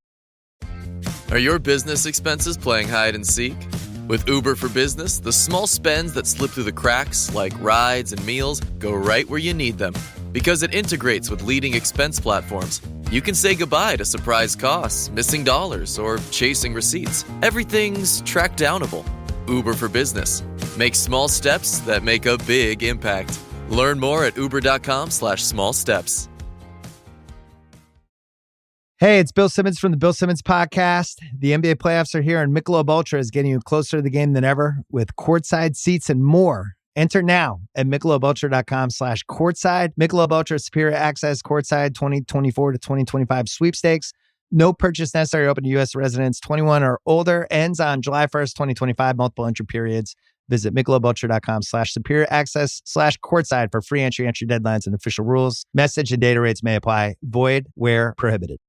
Are your business expenses playing hide and seek? With Uber for Business, the small spends that slip through the cracks, like rides and meals, go right where you need them. Because it integrates with leading expense platforms, you can say goodbye to surprise costs, missing dollars, or chasing receipts. Everything's track downable. Uber for Business. Make small steps that make a big impact. Learn more at uber.com/small steps. Hey, it's Bill Simmons from the Bill Simmons Podcast. The NBA playoffs are here, and Michelob Ultra is getting you closer to the game than ever with courtside seats and more. Enter now at MichelobUltra.com/courtside. Michelob Ultra Superior Access Courtside 2024 to 2025 sweepstakes. No purchase necessary. Open to U.S. residents 21 or older. Ends on July 1st, 2025. Multiple entry periods. Visit MichelobUltra.com/superior access/courtside for free entry deadlines, and official rules. Message and data rates may apply. Void where prohibited.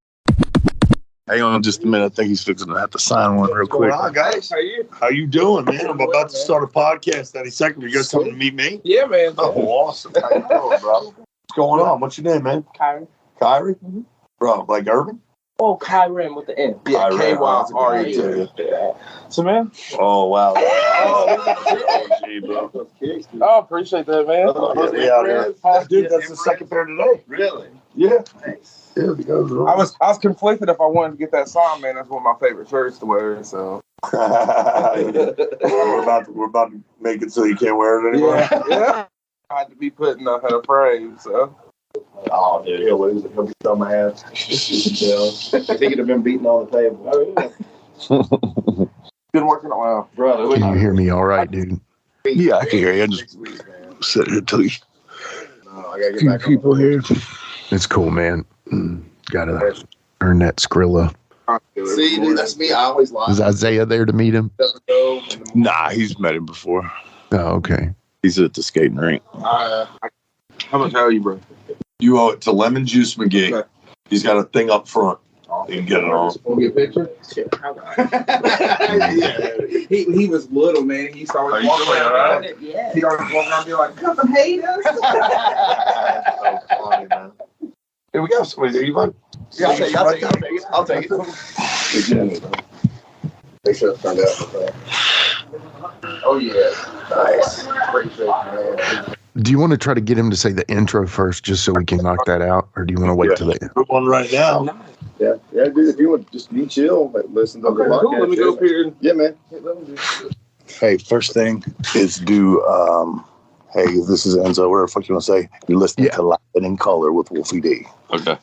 Hang on just a minute. I think he's fixing to have to sign one real quick. What's going on, guys? How you doing, man? I'm about to start a podcast any second. You guys coming to meet me? Yeah, man. Oh, awesome. How you doing, bro? What's going on? What's your name, man? Kyrie. Kyrie? Mm-hmm. Bro, like Urban? Oh, Kyrie with the N. Yeah, K-Y-R-E. So, man. Oh, wow. Oh, appreciate that, man. Dude, that's the second pair today. Really? Yeah. Nice. Yeah, because I was conflicted if I wanted to get that song, man. That's one of my favorite shirts to wear. So we're about to make it so you can't wear it anymore. Yeah. I had to be put in a frame. So. Oh, dude, he'll lose it. He'll be on my ass. I think it'd have been beating on the table. Been working on well, brother. Can you hear me all right, dude? Yeah, I can hear you. I just sit here till you. I gotta get back people here. It's cool, man. Gotta earn that Skrilla. See, dude, that's me. I always lie. Is Isaiah there to meet him? Nah, he's met him before. Oh, okay. He's at the skating rink. How much are you, bro? You owe it to Lemon Juice McGee. Okay. He's got a thing up front. You can get it on. Want to get a picture? Yeah. He was little, man. He used to always walk around. Yeah. He always walk around and be like, come and hate us. So funny, man. Here we go. Somebody there. You want? Yeah, I'll take it. They should have turned out. Oh, yeah. Nice. Appreciate it, man. Do you want to try to get him to say the intro first just so we can knock that out? Or do you want to wait till the end? Put one right now. Yeah, dude, if you want just be chill, but listen to the podcast. Cool. Let me go up here. Yeah, man. Hey, first thing is do, hey, this is Enzo. Whatever the fuck you want to say. You're listening to Live and in Color with Wolfie D. Okay.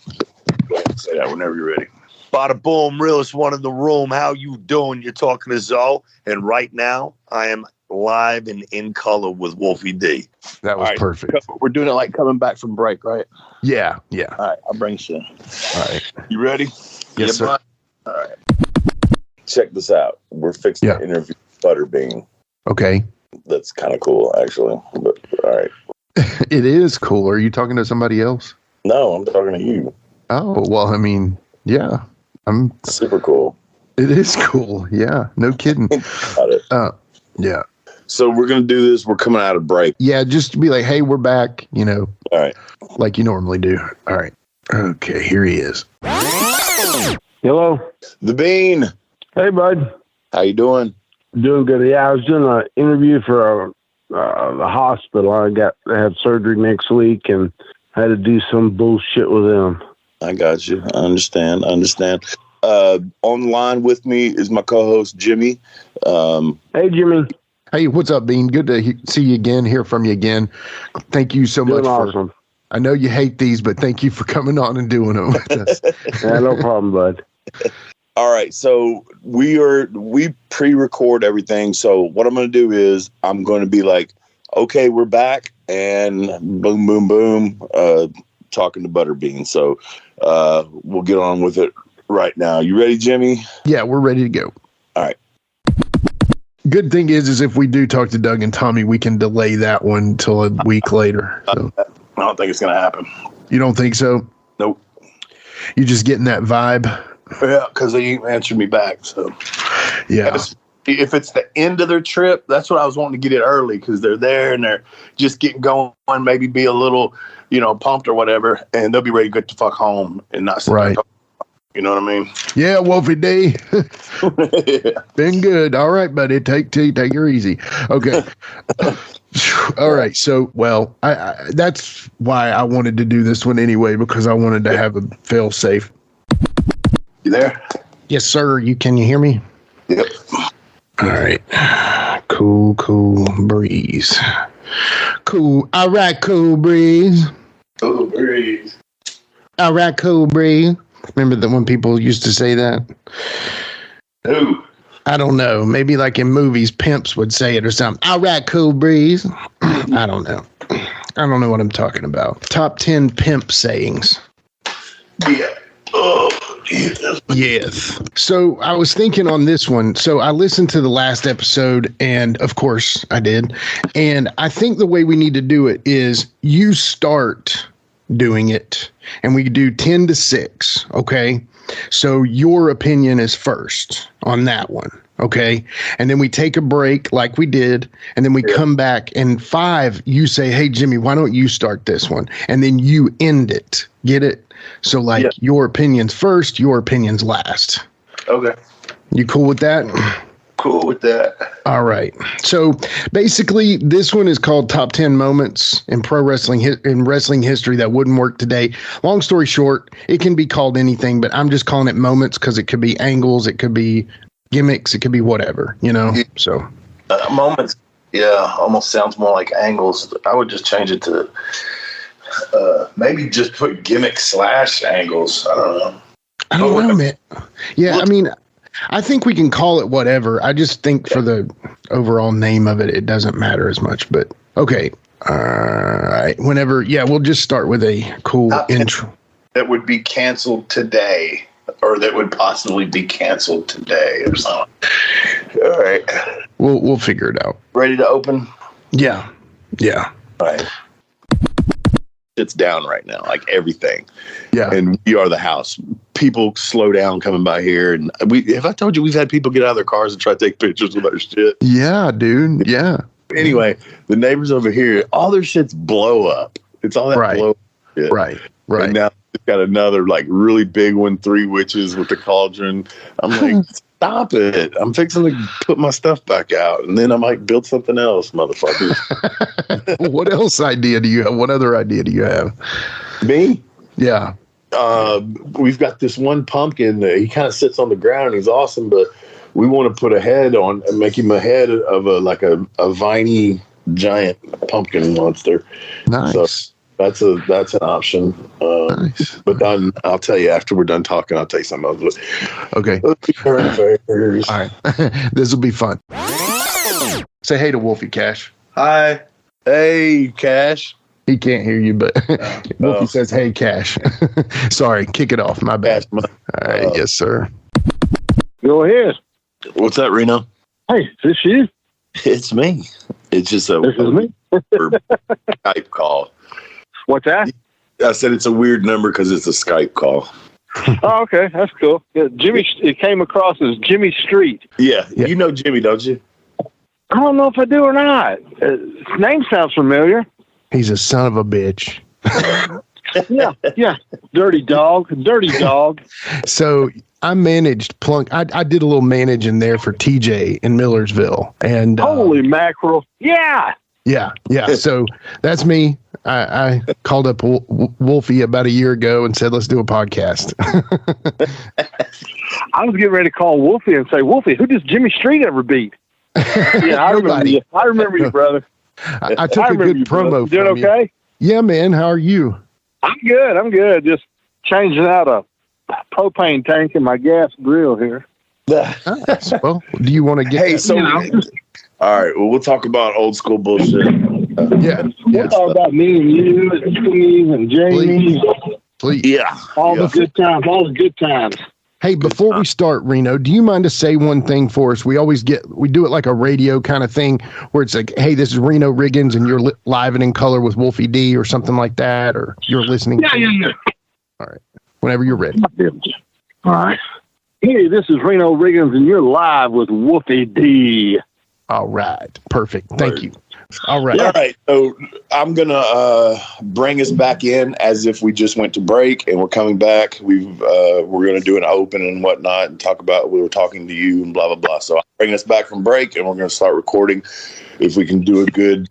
Go ahead and say that whenever you're ready. Bada boom, realest one in the room. How you doing? You're talking to Zoe. And right now, I am live and in color with Wolfie D. That was perfect. We're doing it like coming back from break, right? Yeah. All right, I'll bring you in. All right. You ready? Yes, sir. Bud? All right. Check this out. We're fixing to interview Butterbean. Okay. That's kind of cool, actually. But all right. It is cool. Are you talking to somebody else? No, I'm talking to you. Oh, well, I mean, yeah. I'm super cool. It is cool. Yeah. No kidding. Got it. Yeah. So we're going to do this. We're coming out of break. Yeah, just to be like, hey, we're back, All right. like you normally do. All right. Okay, here he is. Hello. The Bean. Hey, bud. How you doing? Doing good. Yeah, I was doing an interview for the hospital. I have surgery next week, and I had to do some bullshit with them. I got you. I understand. On the line with me is my co-host, Jimmy. Hey, Jimmy. Hey, what's up, Bean? Good to see you again, hear from you again. Thank you so much. Awesome. I know you hate these, but thank you for coming on and doing them with us. Yeah, no problem, bud. All right, so we pre-record everything. So what I'm going to do is I'm going to be like, okay, we're back, and boom, boom, boom, talking to Butterbean. So we'll get on with it right now. You ready, Jimmy? Yeah, we're ready to go. All right. Good thing is if we do talk to Doug and Tommy, we can delay that one till a week later. So. I don't think it's going to happen. You don't think so? Nope. You just getting that vibe? Yeah, because they ain't answered me back. So, yeah. If it's the end of their trip, that's what I was wanting to get it early because they're there and they're just getting going, maybe be a little, pumped or whatever, and they'll be ready to get the fuck home and not sit right. there. You know what I mean? Yeah, Wolfie D. Been good. All right, buddy. Take her easy. Okay. All right. So, well, I that's why I wanted to do this one anyway, because I wanted to have a fail safe. You there? Yes, sir. Can you hear me? Yep. All right. Cool breeze. Cool. All right, cool breeze. Cool breeze. All right, cool breeze. Remember that when people used to say that? Who? I don't know. Maybe like in movies, pimps would say it or something. All right, cool breeze. I don't know. I don't know what I'm talking about. Top 10 pimp sayings. Yeah. Oh, yes. Yes. So I was thinking on this one. So I listened to the last episode, and of course I did. And I think the way we need to do it is you start doing it, and we do 10 to 6. Okay. So your opinion is first on that one. Okay. And then we take a break like we did. And then we come back, and 5, you say, hey, Jimmy, why don't you start this one? And then you end it. Get it? So like your opinion's first, your opinion's last. Okay. You cool with that? Cool with that. All right. So basically, this one is called Top 10 Moments in Pro Wrestling in Wrestling History that wouldn't work today. Long story short, it can be called anything, but I'm just calling it moments because it could be angles, it could be gimmicks, it could be whatever, you know? So moments, almost sounds more like angles. I would just change it to maybe just put gimmick / angles. I don't know. I don't know, man. Yeah, I mean, I think we can call it whatever. I just think for the overall name of it, it doesn't matter as much. But okay, all right. Whenever, we'll just start with a cool intro. That would be canceled today, or that would possibly be canceled today, or something. All right, we'll figure it out. Ready to open? Yeah. All right. It's down right now, like everything. Yeah. And we are the house. People slow down coming by here. And have I told you we've had people get out of their cars and try to take pictures of our shit? Yeah, dude. Yeah. Anyway, the neighbors over here, all their shit's blow up. It's all that blow up shit. Right. And now it's got another like really big one, 3 witches with the cauldron. I'm like, stop it. I'm fixing to put my stuff back out. And then I might build something else, motherfuckers. What else idea do you have? What other idea do you have? Me? Yeah. We've got this one pumpkin. He kind of sits on the ground. He's awesome, but we want to put a head on and make him a head of a viney giant pumpkin monster. Nice. So that's an option. Nice. But then I'll tell you after we're done talking. I'll tell you something else. Okay. All right. This will be fun. Say hey to Wolfie Cash. Hi. Hey, Cash. He can't hear you, but Wolfie says, hey, Cash. Sorry, kick it off. My bad. All right, yes, sir. Go ahead. What's that, Reno? Hey, is this you? It's me. It's just This is me? Skype call. What's that? I said it's a weird number because it's a Skype call. Oh, okay. That's cool. Yeah, Jimmy, it came across as Jimmy Street. Yeah. You know Jimmy, don't you? I don't know if I do or not. His name sounds familiar. He's a son of a bitch. Yeah. Dirty dog. So I managed Plunk. I did a little managing there for TJ in Millersville. And holy mackerel. Yeah. So that's me. I called up Wolfie about a year ago and said, let's do a podcast. I was getting ready to call Wolfie and say, Wolfie, who does Jimmy Street ever beat? Yeah, I remember you. I remember you, brother. I took a good promo from you. Doing okay? Yeah, man. How are you? I'm good. Just changing out a propane tank in my gas grill here. Nice. Well, do you want to get... All right. Well, we'll talk about old school bullshit. We'll talk about me and you and Steve and Jamie. Please. Yeah. All the good times. Hey, before we start, Reno, do you mind to say one thing for us? We do it like a radio kind of thing where it's like, hey, this is Reno Riggins and you're live and in color with Wolfie D or something like that, or you're listening. Yeah. All right. Whenever you're ready. All right. Hey, this is Reno Riggins and you're live with Wolfie D. All right. Perfect. Thank you. All right. All right. So I'm gonna bring us back in as if we just went to break and we're coming back. We're gonna do an open and whatnot and talk about we were talking to you and blah blah blah. So I'll bring us back from break and we're gonna start recording. If we can do a good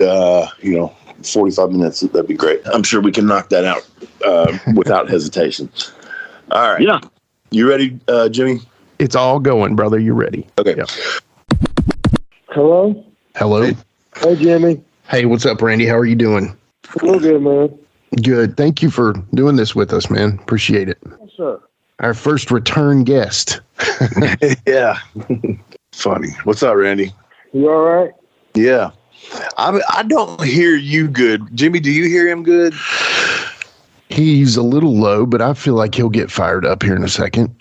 45 minutes, that'd be great. I'm sure we can knock that out without hesitation. All right. Yeah. You ready, Jimmy? It's all going, brother. You ready? Okay. Yeah. Hello? Hello. Hey, Jimmy. Hey, what's up, Randy? How are you doing? Real good, man. Good. Thank you for doing this with us, man. Appreciate it. Yes, sir. Our first return guest. Yeah. Funny. What's up, Randy? You all right? Yeah. I don't hear you good. Jimmy, do you hear him good? He's a little low, but I feel like he'll get fired up here in a second.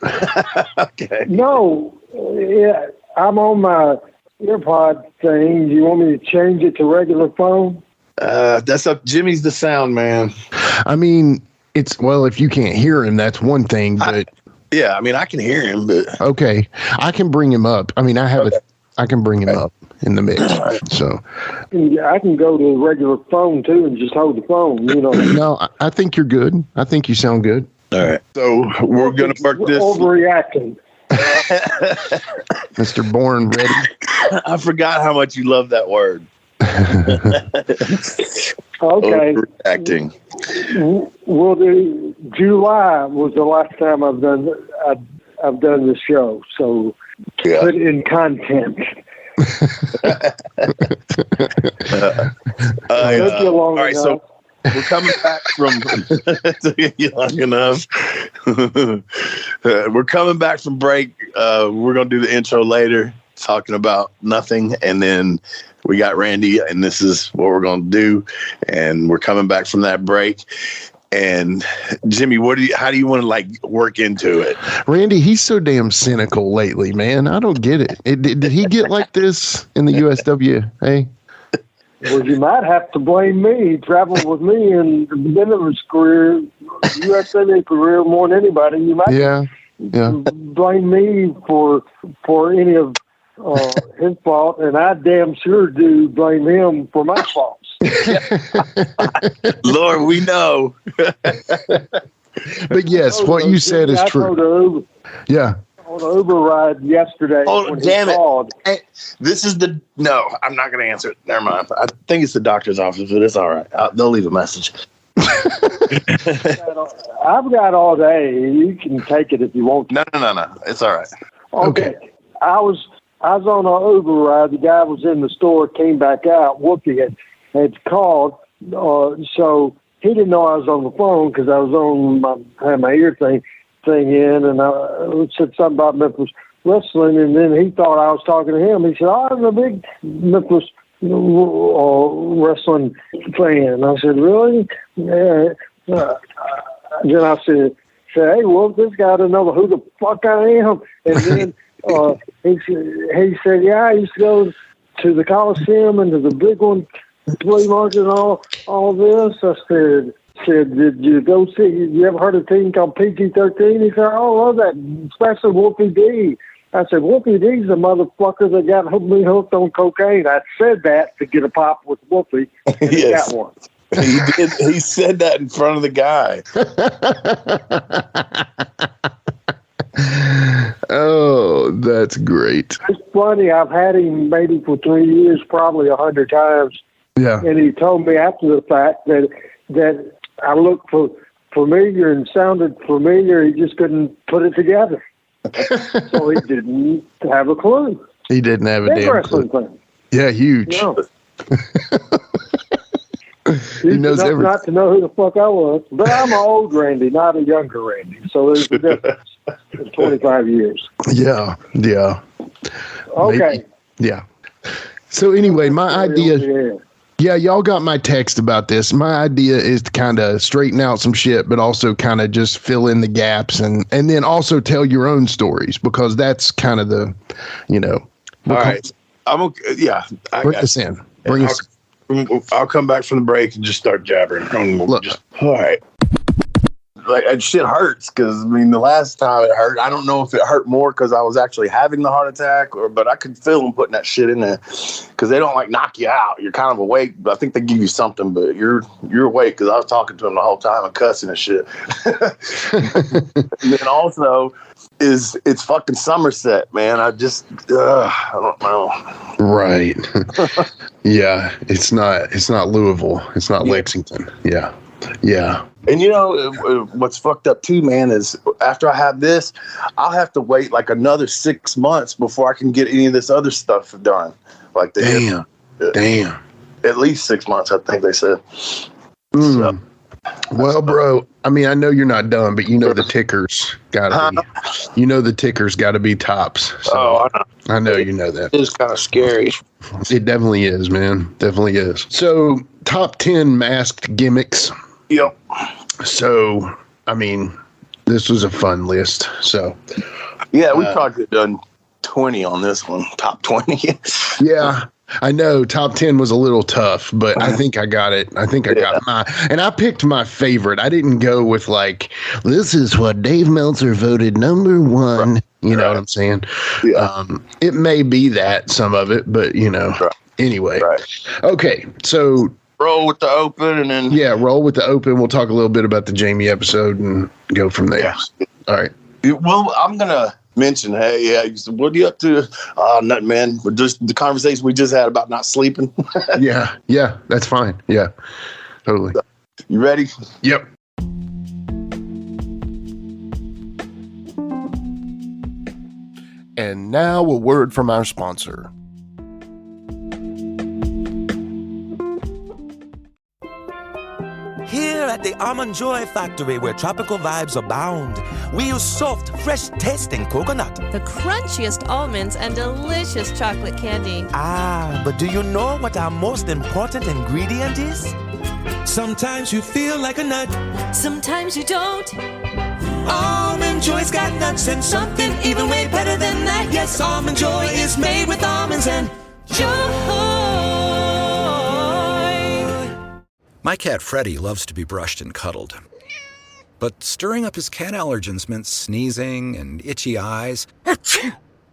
Okay. No. Yeah, I'm on my earpod thing. Do you want me to change it to regular phone? That's up. Jimmy's the sound man. I mean, if you can't hear him, that's one thing, but I mean, I can hear him, but okay. I can bring him up. I mean, I can bring him up in the mix. So I can go to regular phone too and just hold the phone, No, I think you're good. I think you sound good. All right. So we're going to work this. Overreacting. Mr. Bourne, ready? I forgot how much you love that word. Okay. Overreacting. Well, July was the last time I've done the show, so put in content. All right, so we're coming back from long enough. We're coming back from break. We're gonna do the intro later, talking about nothing, and then we got Randy, and this is what we're gonna do. And we're coming back from that break. And Jimmy, how do you want to work into it? Randy, he's so damn cynical lately, man. I don't get it. Did he get like this in the USW? Hey, well, you might have to blame me. He traveled with me in the beginning of his career, USW career, more than anybody. You might blame me for any of his fault, and I damn sure do blame him for my faults. Lord, we know. But yes, what you said is true. Yeah. On an Uber ride yesterday. Oh, damn it. Hey, no, I'm not going to answer it. Never mind. I think it's the doctor's office, but it's all right. They'll leave a message. I've got all day. You can take it if you want to. No. It's all right. Okay. I was on an Uber ride. The guy was in the store, came back out. Wolfie had called, so he didn't know I was on the phone because I was had my ear thing in, and I said something about Memphis wrestling, and then he thought I was talking to him. He said, I'm a big Memphis wrestling fan. I said, really? Yeah. Then I said, hey, Wolf, this guy doesn't know who the fuck I am. And then he said, yeah, I used to go to the Coliseum and to the big one, flea market and all this. I said, did you go see, you ever heard of a team called PG-13? He said, oh, I love that, especially Wolfie D. I said, Wolfie D's the motherfucker that got me hooked on cocaine. I said that to get a pop with Wolfie, and he got one. He did. He said that in front of the guy. Oh, that's great. It's funny. I've had him maybe for 3 years, probably 100 times. Yeah. And he told me after the fact that I looked familiar and sounded familiar. He just couldn't put it together. So he didn't have a clue. He didn't have a damn clue. Thing. Yeah, huge. No. He knows everything. Not to know who the fuck I was. But I'm an old Randy, not a younger Randy. So there's a difference in 25 years. Yeah. Okay. Maybe. Yeah. So anyway, my idea... Yeah, y'all got my text about this. My idea is to kind of straighten out some shit, but also kind of just fill in the gaps and then also tell your own stories, because that's kind of the, All right. I'm okay. Yeah. Bring us in. I'll come back from the break and just start jabbering. Look. All right. that shit hurts because I mean the last time it hurt, I don't know if it hurt more because I was actually having the heart attack but I could feel them putting that shit in there because they don't like knock you out. You're kind of awake, but I think they give you something, but you're awake because I was talking to him the whole time and cussing and shit. And then also it's fucking Somerset, man. I don't know. Right. Yeah, it's not Louisville. It's not Lexington. Yeah. Yeah. And you know what's fucked up too, man, is after I have this, I'll have to wait like another 6 months before I can get any of this other stuff done. Like damn. At least 6 months, I think they said. So. Well, bro, I mean, I know you're not done, but you know the tickers gotta be. You know the tickers gotta be tops. So I know you know that. It's kind of scary. It definitely is, man. Definitely is. So, top 10 masked gimmicks. Yep. So, I mean, this was a fun list. So, yeah, we probably could have done 20 on this one. Top 20. Yeah. I know top 10 was a little tough, but I think I got it. I think I got and I picked my favorite. I didn't go with like, this is what Dave Meltzer voted number one. You know what I'm saying? Yeah. It may be that, some of it, but you know, anyway. Okay. So roll with the open and then. Yeah. Roll with the open. We'll talk a little bit about the Jamie episode and go from there. Yeah. All right. Well, I'm going to mention, hey, yeah, what are you up to? Nothing, man. Just the conversation we just had about not sleeping. Yeah, that's fine. Yeah, totally. You ready? Yep. And now a word from our sponsor. Here at the Almond Joy Factory, where tropical vibes abound, we use soft, fresh-tasting coconut. The crunchiest almonds and delicious chocolate candy. Ah, but do you know what our most important ingredient is? Sometimes you feel like a nut. Sometimes you don't. Almond Joy's got nuts and something even way better than that. Yes, Almond Joy is made with almonds and joy. My cat Freddie loves to be brushed and cuddled. But stirring up his cat allergens meant sneezing and itchy eyes.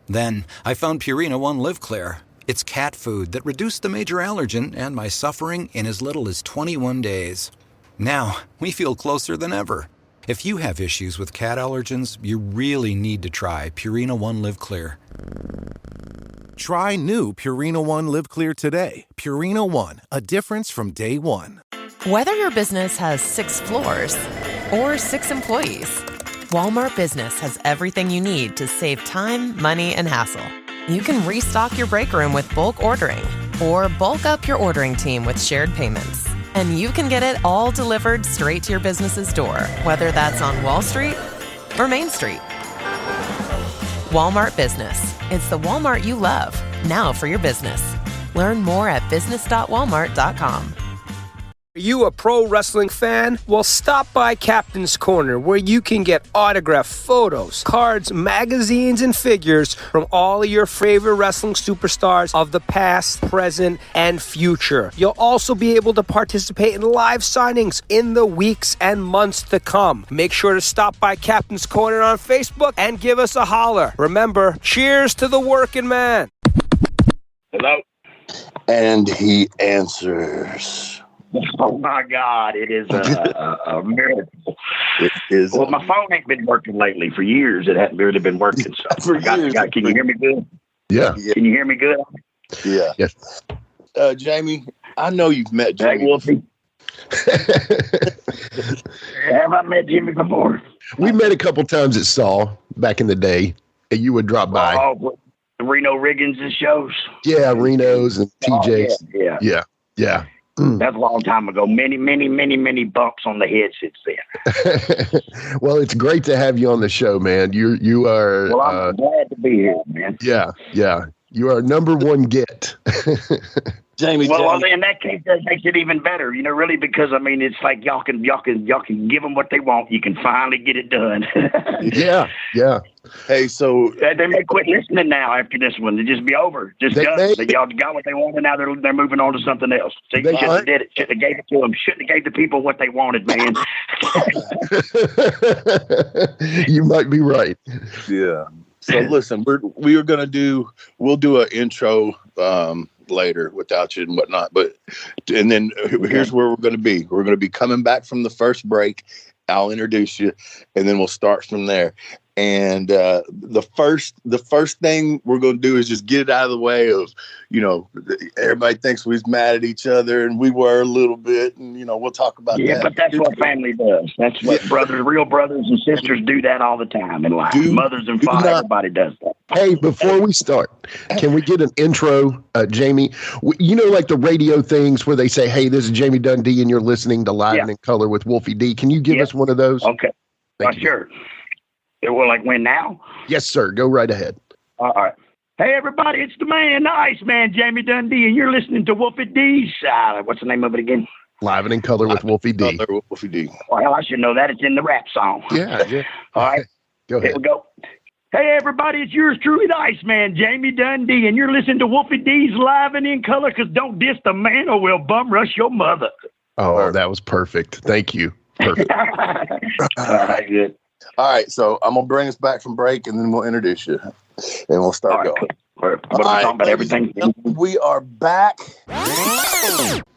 Then I found Purina One Live Clear. It's cat food that reduced the major allergen and my suffering in as little as 21 days. Now, we feel closer than ever. If you have issues with cat allergens, you really need to try Purina One Live Clear. Try new Purina One Live Clear today. Purina One, a difference from day one. Whether your business has 6 floors or 6 employees, Walmart Business has everything you need to save time, money, and hassle. You can restock your break room with bulk ordering or bulk up your ordering team with shared payments. And you can get it all delivered straight to your business's door, whether that's on Wall Street or Main Street. Walmart Business. It's the Walmart you love, now for your business. Learn more at business.walmart.com. Are you a pro wrestling fan? Well, stop by Captain's Corner, where you can get autographed photos, cards, magazines, and figures from all of your favorite wrestling superstars of the past, present, and future. You'll also be able to participate in live signings in the weeks and months to come. Make sure to stop by Captain's Corner on Facebook and give us a holler. Remember, cheers to the working man. Hello? And he answers. Oh my God! It is a miracle. It is. Well, my phone ain't been working lately for years. It hadn't really been working. So can you hear me good? Yeah. Can you hear me good? Yeah. Yes. Jamie, I know you've met Jamie. Wolfie. Have I met Jimmy before? We met a couple times at Saw back in the day, and you would drop by. Oh, the Reno Riggins' shows. Yeah, Reno's and TJ's. Yeah. That's a long time ago. Many bumps on the head since then. Well, it's great to have you on the show, man. You are. Well, I'm glad to be here, man. Yeah. You are number one get. Jamie. Well, in that case, that makes it even better, really, because I mean, it's like y'all can give them what they want. You can finally get it done. Yeah. Hey, so they may quit listening now after this one. It just be over. Just done. Y'all got what they wanted. Now they're moving on to something else. So you shouldn't have did it. Shouldn't have gave it to them. Shouldn't have gave the people what they wanted, man. You might be right. Yeah. So listen, we'll do an intro later without you and whatnot. And then here's where we're going to be. We're going to be coming back from the first break. I'll introduce you, and then we'll start from there. And the first thing we're going to do is just get it out of the way of, everybody thinks we're mad at each other, and we were a little bit, and we'll talk about that. Yeah, but that's what family does. That's what real brothers and sisters do that all the time in life. Mothers and fathers, everybody does that. Hey, before we start, can we get an intro, Jamie? Like the radio things where they say, "Hey, this is Jamie Dundee, and you're listening to Live and in Color with Wolfie D." Can you give us one of those? Okay. Sure. Well, like when now? Yes, sir. Go right ahead. All right. Hey, everybody, it's the man, the Iceman, Jamie Dundee, and you're listening to Wolfie D's. What's the name of it again? Live and in Color with Wolfie D. Wolfie D. Well, I should know that. It's in the rap song. Yeah. All right. Go ahead. Here we go. Hey, everybody, it's yours truly, the Iceman, Jamie Dundee, and you're listening to Wolfie D's Live and in Color, because don't diss the man or we'll bum rush your mother. Oh, that was perfect. Thank you. Perfect. All right, good. All right, so I'm going to bring us back from break, and then we'll introduce you, and we'll start going. We're talking about everything. We are back.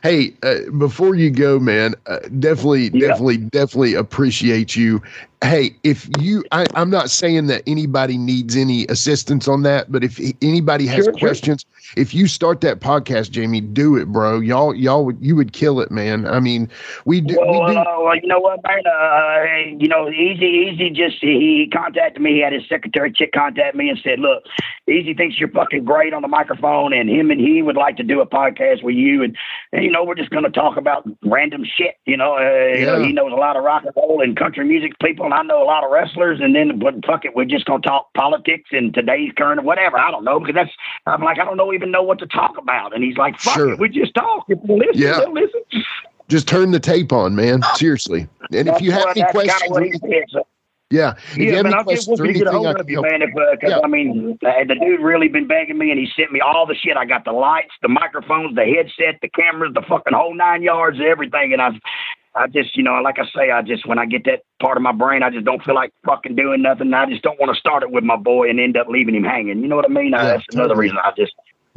Hey, before you go, man, definitely appreciate you. Hey, if I'm not saying that anybody needs any assistance on that, but if anybody has questions, if you start that podcast, Jamie, do it, bro. You would kill it, man. I mean, we do. Well, you know what, man? Easy just, he contacted me. He had his secretary chick contact me and said, look, Easy thinks you're fucking great on the microphone, and he would like to do a podcast with you. And we're just going to talk about random shit. He knows a lot of rock and roll and country music people, and I know a lot of wrestlers. And then, fuck it, we're just going to talk politics and today's current or whatever. I don't know, because I'm like, I don't even know what to talk about. And he's like, fuck it, we just talk. If they listen, they'll listen. Just turn the tape on, man. Seriously. And if you have any questions, if you have any questions or anything, I can help. The dude really been begging me, and he sent me all the shit. I got the lights, the microphones, the headset, the cameras, the fucking whole 9 yards, everything. And I just, like I say, when I get that part of my brain, I just don't feel like fucking doing nothing. I just don't want to start it with my boy and end up leaving him hanging. You know what I mean? That's another reason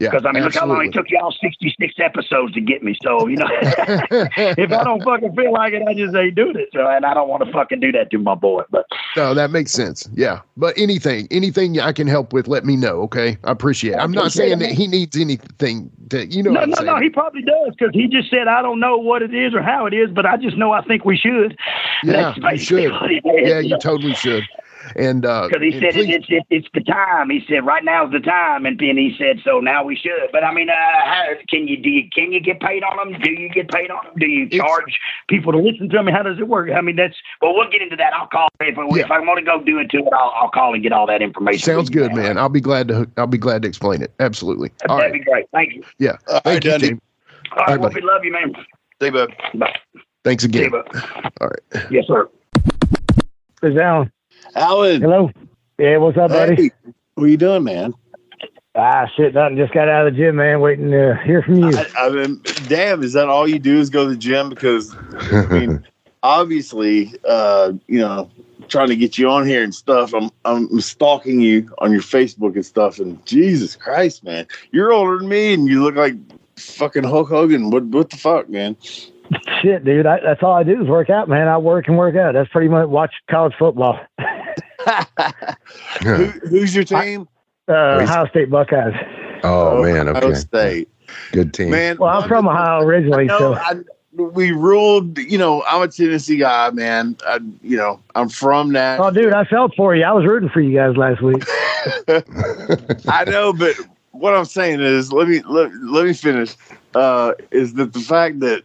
because, look how long it took y'all 66 episodes to get me. So, if I don't fucking feel like it, I just ain't doing it. So, and I don't want to fucking do that to my boy. But no, that makes sense. Yeah. But anything I can help with, let me know. Okay. I appreciate it. I'm not saying that he needs anything to, No, he probably does, because he just said, I don't know what it is or how it is, but I just know I think we should. Yeah, you should. Yeah, you totally should. And because he said it's the time. He said right now is the time, and then he said so now we should. But I mean, can you get paid on them? Do you get paid on them? Do you charge people to listen to them? How does it work? I mean, we'll get into that. I'll call if I want to go do it to it. I'll call and get all that information. Sounds good, man. I'll be glad to explain it. Absolutely. That'd be great. Thank you. Yeah. Thank you, Jamie. All right, well, we love you, man. See you, bud. Bye. Thanks again. See you, bud. All right. Yes, sir. It's Allan. Allan. Hello. Yeah, what's up, buddy? Hey, what are you doing, man? Shit, nothing. Just got out of the gym, man. Waiting to hear from you. I mean, damn, is that all you do is go to the gym? Because, I mean, obviously, trying to get you on here and stuff. I'm stalking you on your Facebook and stuff. And Jesus Christ, man, you're older than me, and you look like fucking Hulk Hogan. What the fuck, man? Shit, dude. That's all I do is work out, man. I work and work out. That's pretty much watch college football. Who's your team? Ohio State Buckeyes. Oh man, okay. Ohio State. Good team. Man, well, I'm from Ohio originally, we ruled. I'm a Tennessee guy, man. I'm from that. Oh, dude, I felt for you. I was rooting for you guys last week. I know, but what I'm saying is, let me finish. Is that the fact that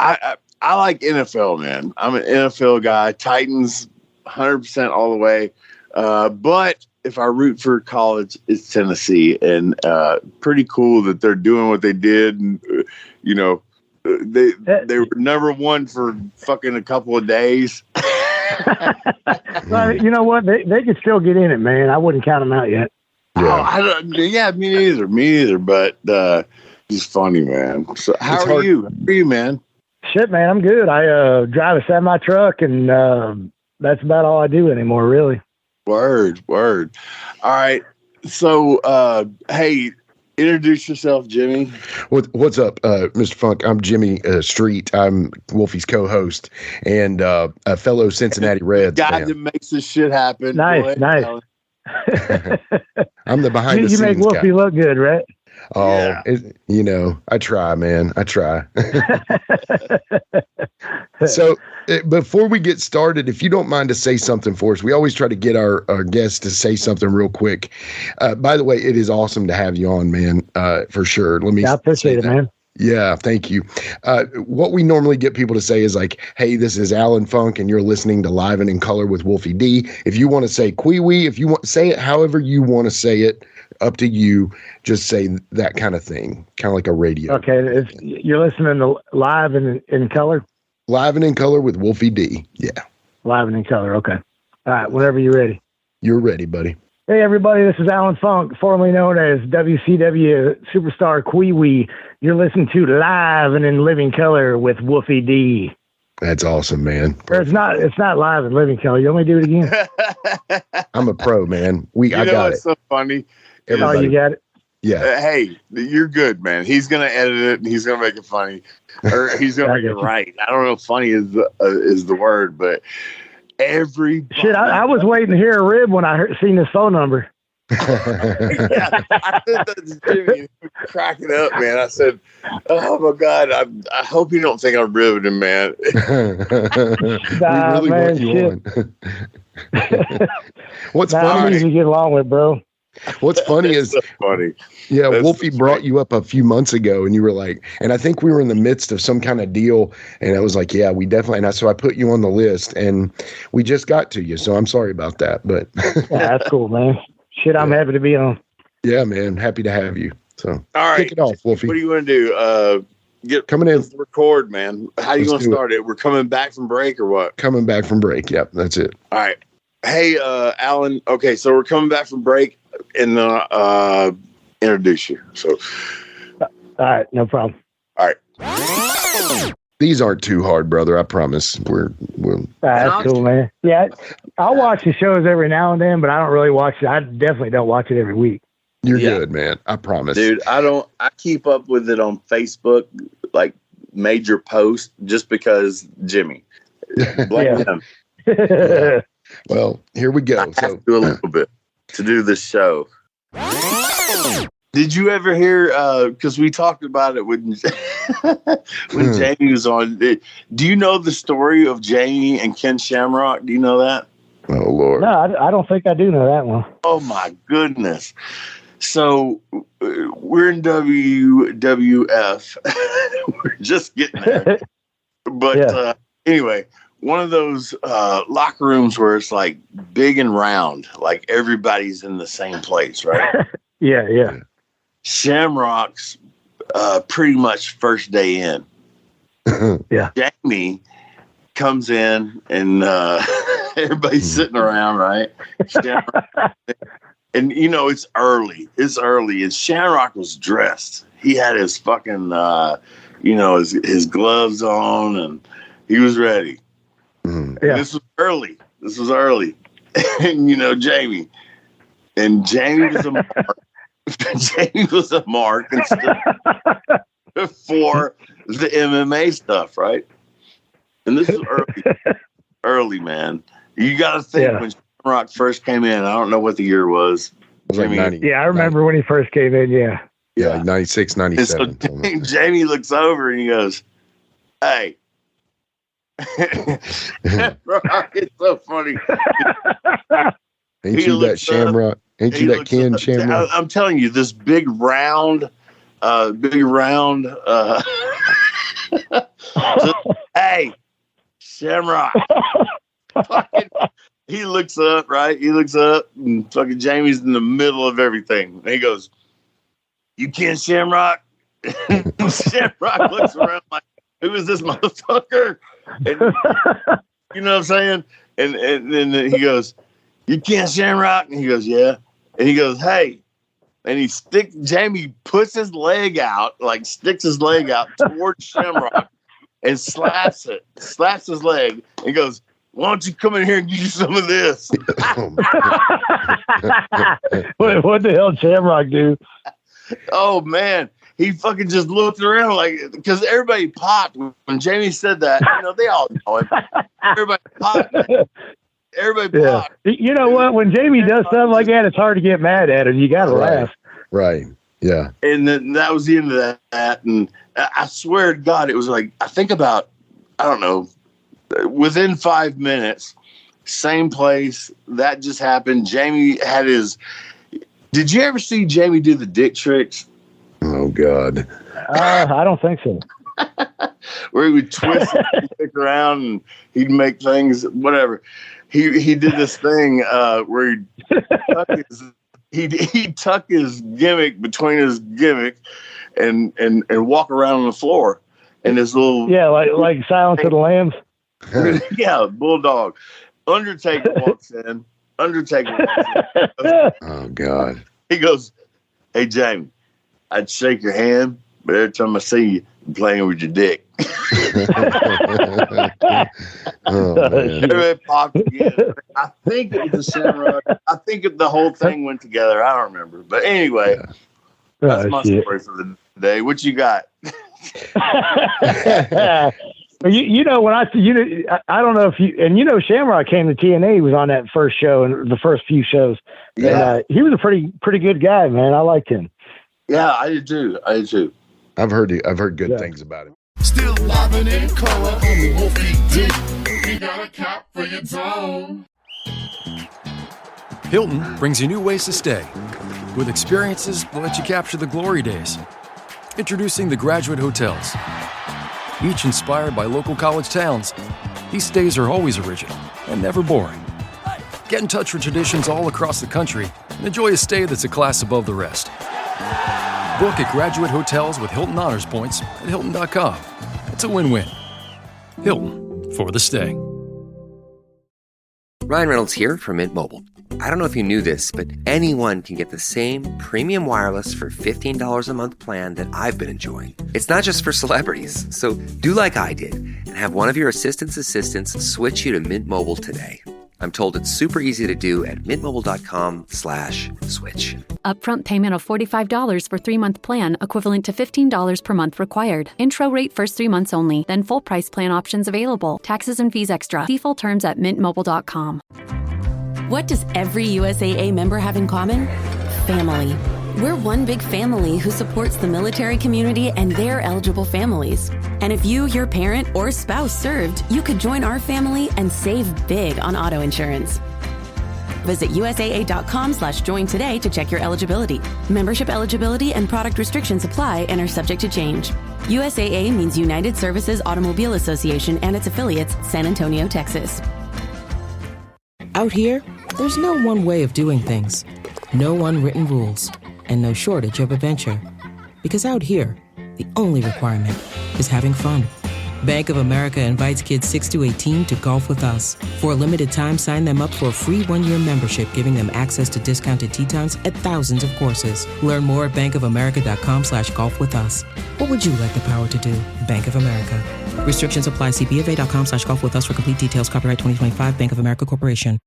I like NFL, man. I'm an NFL guy. Titans, 100% all the way. But if I root for college, it's Tennessee, and pretty cool that they're doing what they did. And they were number one for fucking a couple of days. Well, you know what? They could still get in it, man. I wouldn't count them out yet. Yeah, me neither. But it's funny, man. So how are you? How are you, man? Shit, man, I'm good. I drive a semi truck, and that's about all I do anymore, really. Word. All right. So, hey, introduce yourself, Jimmy. What's up, Mr. Funk? I'm Jimmy Street. I'm Wolfie's co-host and a fellow Cincinnati Reds Guy fan. that makes this shit happen. Nice. I'm the behind the scenes guy. You make Wolfie look good, right? Oh, yeah. I try, man. I try. So before we get started, if you don't mind to say something for us, we always try to get our guests to say something real quick. By the way, it is awesome to have you on, man, for sure. I appreciate it, man. Yeah, thank you. What we normally get people to say is like, hey, this is Allan Funk, and you're listening to Live and in Color with Wolfie D. If you want to say Kwee Wee, if you want say it however you want to say it, up to you. Just say that kind of thing, kind of like a radio. Okay, you're listening to Live and in Color? Live and in Color with Wolfie D. Yeah. Live and in Color, okay. All right, whenever you're ready. You're ready, buddy. Hey, everybody, this is Allan Funk, formerly known as WCW Superstar Kwee Wee. You're listening to Live and in Living Color with Wolfie D. That's awesome, man. Or it's not Live and Living Color. You want me to do it again? I'm a pro, man. I got it. So funny. Everybody. Oh, you got it? Yeah. Hey, you're good, man. He's gonna edit it and he's gonna make it funny, or he's gonna make it right. I don't know if funny is the word, but everybody. Shit, I was waiting to hear a rib when I seen his phone number. Yeah, I said that to Jimmy, cracking up, man. I said, "Oh my God, I hope you don't think I'm riveting, man." Nah, we really man, want you on. What's funny? I'm easy to get along with, bro. What's funny is so funny. Yeah, That's Wolfie brought you up a few months ago, and you were like, and I think we were in the midst of some kind of deal, and I was like, yeah, we definitely. And so I put you on the list, and we just got to you. So I'm sorry about that, but yeah, that's cool, man. Shit, I'm happy to be on. Yeah, man, happy to have you. So all right, kick it off, Wolfie. What do you want to do? Coming in. Record, man. How you going to start it? We're coming back from break or what? Coming back from break. Yep, that's it. All right. Hey, Allan. Okay, so we're coming back from break, and introduce you. So, all right, no problem. All right. These aren't too hard, brother. I promise. We'll. That's cool, man. Yeah, I'll watch the shows every now and then, but I don't really watch it. I definitely don't watch it every week. You're good, man. I promise, dude. I keep up with it on Facebook, like major posts, just because Jimmy. Blame him. Yeah. Well, here we go. So do a little bit to do this show. Did you ever hear? Because we talked about it when Jamie was on. Do you know the story of Jamie and Ken Shamrock? Do you know that? Oh Lord! No, I don't think I do know that one. Oh my goodness! So we're in WWF. We're just getting there, but anyway. One of those locker rooms where it's like big and round, like everybody's in the same place, right? Yeah. Shamrock's pretty much first day in. Yeah. Jamie comes in and everybody's sitting around, right? And it's early. And Shamrock was dressed. He had his fucking, his gloves on, and he was ready. Yeah. This was early. And Jamie. And Jamie was a mark. Jamie was a mark and stuff for the MMA stuff, right? And this is early, man. You got to think when Shamrock first came in. I don't know what the year was. It was like 90. Yeah, I remember when he first came in. Yeah. Yeah, like 96, 97. So Jamie looks over and he goes, "Hey." It's so funny. Ain't you that Shamrock? Ain't you that Ken Shamrock? I'm telling you, this big round. Hey, Shamrock. He looks up, right? He looks up, and fucking Jamie's in the middle of everything. And he goes, "You Ken Shamrock?" Shamrock looks around like, "Who is this motherfucker?" And, you know what I'm saying? And then he goes, "You Ken Shamrock?" And he goes, "Yeah." And he goes, "Hey." And Jamie puts his leg out, like sticks his leg out towards Shamrock and slaps his leg, and goes, "Why don't you come in here and give you some of this?" What the hell did Shamrock do? Oh man, he fucking just looked around like, because everybody popped when Jamie said that. You know, they all know it. Everybody popped. Everybody popped. You know what? When Jamie does something like that, it's hard to get mad at him. You got to laugh. Right. Yeah. And then that was the end of that. And I swear to God, it was like, I think about, I don't know, within 5 minutes, same place, that just happened. Jamie had his, did you ever see Jamie do the dick tricks? Oh God. I don't think so. Where he would twist and stick around and he'd make things, whatever. He did this thing where he'd tuck his gimmick between his gimmick and walk around on the floor. And this little like Silence of the Lambs. Yeah, Bulldog. Undertaker walks in. Oh God. He goes, "Hey Jamie, I'd shake your hand, but every time I see you, I'm playing with your dick." Everybody popped again. I think it was the Shamrock. I think the whole thing went together. I don't remember. But anyway, that's my story for the day. What you got? You know, when I don't know if you, and you know, Shamrock came to TNA. He was on that first show and the first few shows. Yeah. And, he was a pretty good guy, man. I liked him. Yeah, I did too. I've heard good things about him. Still live and in color on the Wolfie D. You got a cap for your dome. Hilton brings you new ways to stay with experiences that let you capture the glory days. Introducing the Graduate Hotels. Each inspired by local college towns, these stays are always original and never boring. Get in touch with traditions all across the country and enjoy a stay that's a class above the rest. Book at Graduate Hotels with Hilton Honors Points at Hilton.com. It's a win-win. Hilton, for the stay. Ryan Reynolds here from Mint Mobile. I don't know if you knew this, but anyone can get the same premium wireless for $15 a month plan that I've been enjoying. It's not just for celebrities. So do like I did and have one of your assistants switch you to Mint Mobile today. I'm told it's super easy to do at mintmobile.com/switch. Upfront payment of $45 for 3-month plan, equivalent to $15 per month required. Intro rate first 3 months only, then full price plan options available. Taxes and fees extra. See full terms at mintmobile.com. What does every USAA member have in common? Family. We're one big family who supports the military community and their eligible families. And if you, your parent, or spouse served, you could join our family and save big on auto insurance. Visit USAA.com/join today to check your eligibility. Membership eligibility and product restrictions apply and are subject to change. USAA means United Services Automobile Association and its affiliates, San Antonio, Texas. Out here, there's no one way of doing things. No unwritten rules. And no shortage of adventure. Because out here, the only requirement is having fun. Bank of America invites kids 6 to 18 to golf with us. For a limited time, sign them up for a free 1-year membership, giving them access to discounted tee times at thousands of courses. Learn more at bankofamerica.com/golf with us. What would you like the power to do? Bank of America. Restrictions apply. See BofA.com/golf with us for complete details. Copyright 2025 Bank of America Corporation.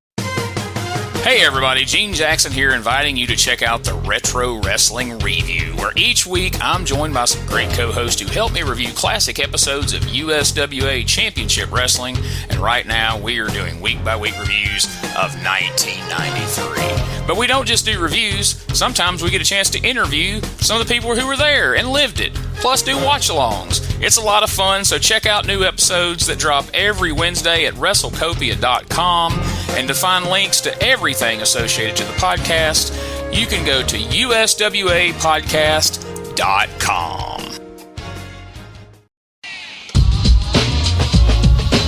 Hey everybody, Gene Jackson here, inviting you to check out the Retro Wrestling Review, where each week I'm joined by some great co-hosts who help me review classic episodes of USWA Championship Wrestling, and right now we are doing week-by-week reviews of 1993. But we don't just do reviews, sometimes we get a chance to interview some of the people who were there and lived it, plus do watch-alongs. It's a lot of fun, so check out new episodes that drop every Wednesday at WrestleCopia.com, and to find links to everything associated to the podcast, you can go to USWApodcast.com.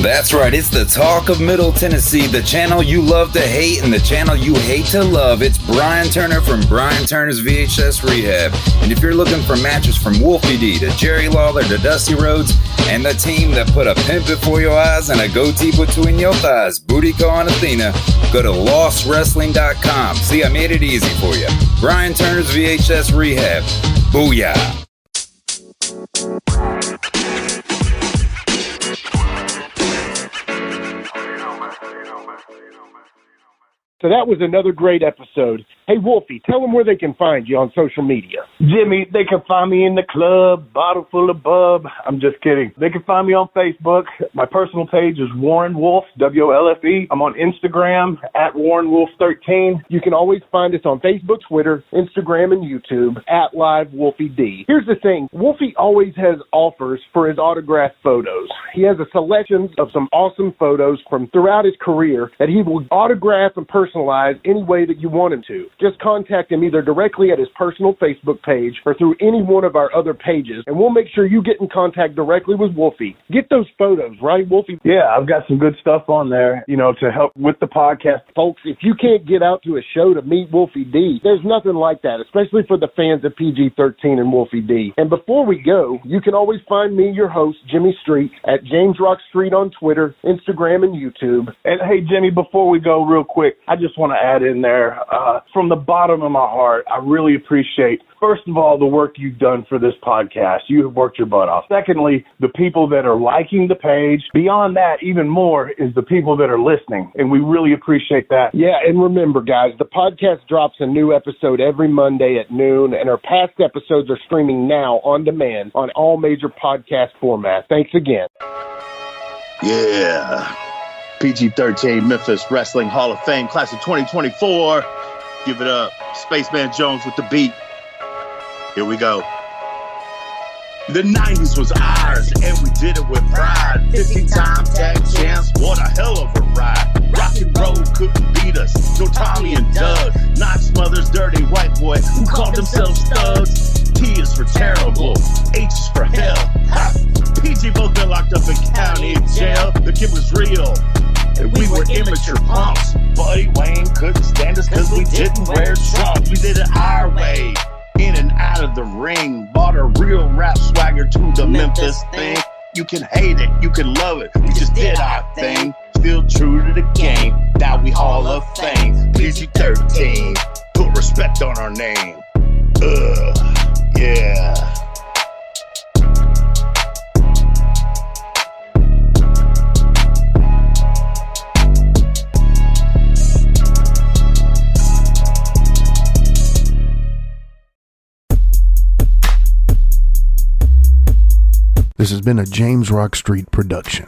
That's right, it's the Talk of Middle Tennessee, the channel you love to hate and the channel you hate to love. It's Brian Turner from Brian Turner's VHS Rehab. And if you're looking for matches from Wolfie D to Jerry Lawler to Dusty Rhodes and the team that put a pimp before your eyes and a goatee between your thighs, Booty Call and Athena, go to LostWrestling.com. See, I made it easy for you. Brian Turner's VHS Rehab. Booyah. So that was another great episode. Hey, Wolfie, tell them where they can find you on social media. Jimmy, they can find me in the club, bottle full of bub. I'm just kidding. They can find me on Facebook. My personal page is Warren Wolf, WLFE. I'm on Instagram at Warren Wolf 13. You can always find us on Facebook, Twitter, Instagram, and YouTube at Live Wolfie D. Here's the thing. Wolfie always has offers for his autographed photos. He has a selection of some awesome photos from throughout his career that he will autograph and personalize any way that you want him to. Just contact him either directly at his personal Facebook page or through any one of our other pages, and we'll make sure you get in contact directly with Wolfie. Get those photos, right, Wolfie? Yeah, I've got some good stuff on there, to help with the podcast. Folks, if you can't get out to a show to meet Wolfie D, there's nothing like that, especially for the fans of PG-13 and Wolfie D. And before we go, you can always find me, your host, Jimmy Street, at James Rock Street on Twitter, Instagram, and YouTube. And hey, Jimmy, before we go real quick, I just want to add in there, from the bottom of my heart, I really appreciate, first of all, the work you've done for this podcast. You have worked your butt off. Secondly, the people that are liking the page. Beyond that, even more, is the people that are listening, and we really appreciate that. Yeah, and remember, guys, the podcast drops a new episode every Monday at noon, and our past episodes are streaming now on demand on all major podcast formats. Thanks again. Yeah. PG-13 Memphis Wrestling Hall of Fame Class of 2024. Give it up. Spaceman Jones with the beat. Here we go. The 90s was ours, and we did it with pride. 15-time tag champs, what a hell of a ride. Rock and roll couldn't beat us. No Tommy and Doug. Not Smothers, dirty white boy who called themselves thugs. T is for terrible. H is for hell. Ha! PG both been locked up in county jail. The kid was real. And we were immature punks. Buddy Wayne couldn't stand us because we didn't wear trunks. We did it our way. In and out of the ring. Bought a real rap swagger to the Memphis thing. You can hate it, you can love it. We just did our thing. Still true to the game. Now we Hall of Fame. PG-13. Put respect on our name. Yeah. This has been a James Rock Street production.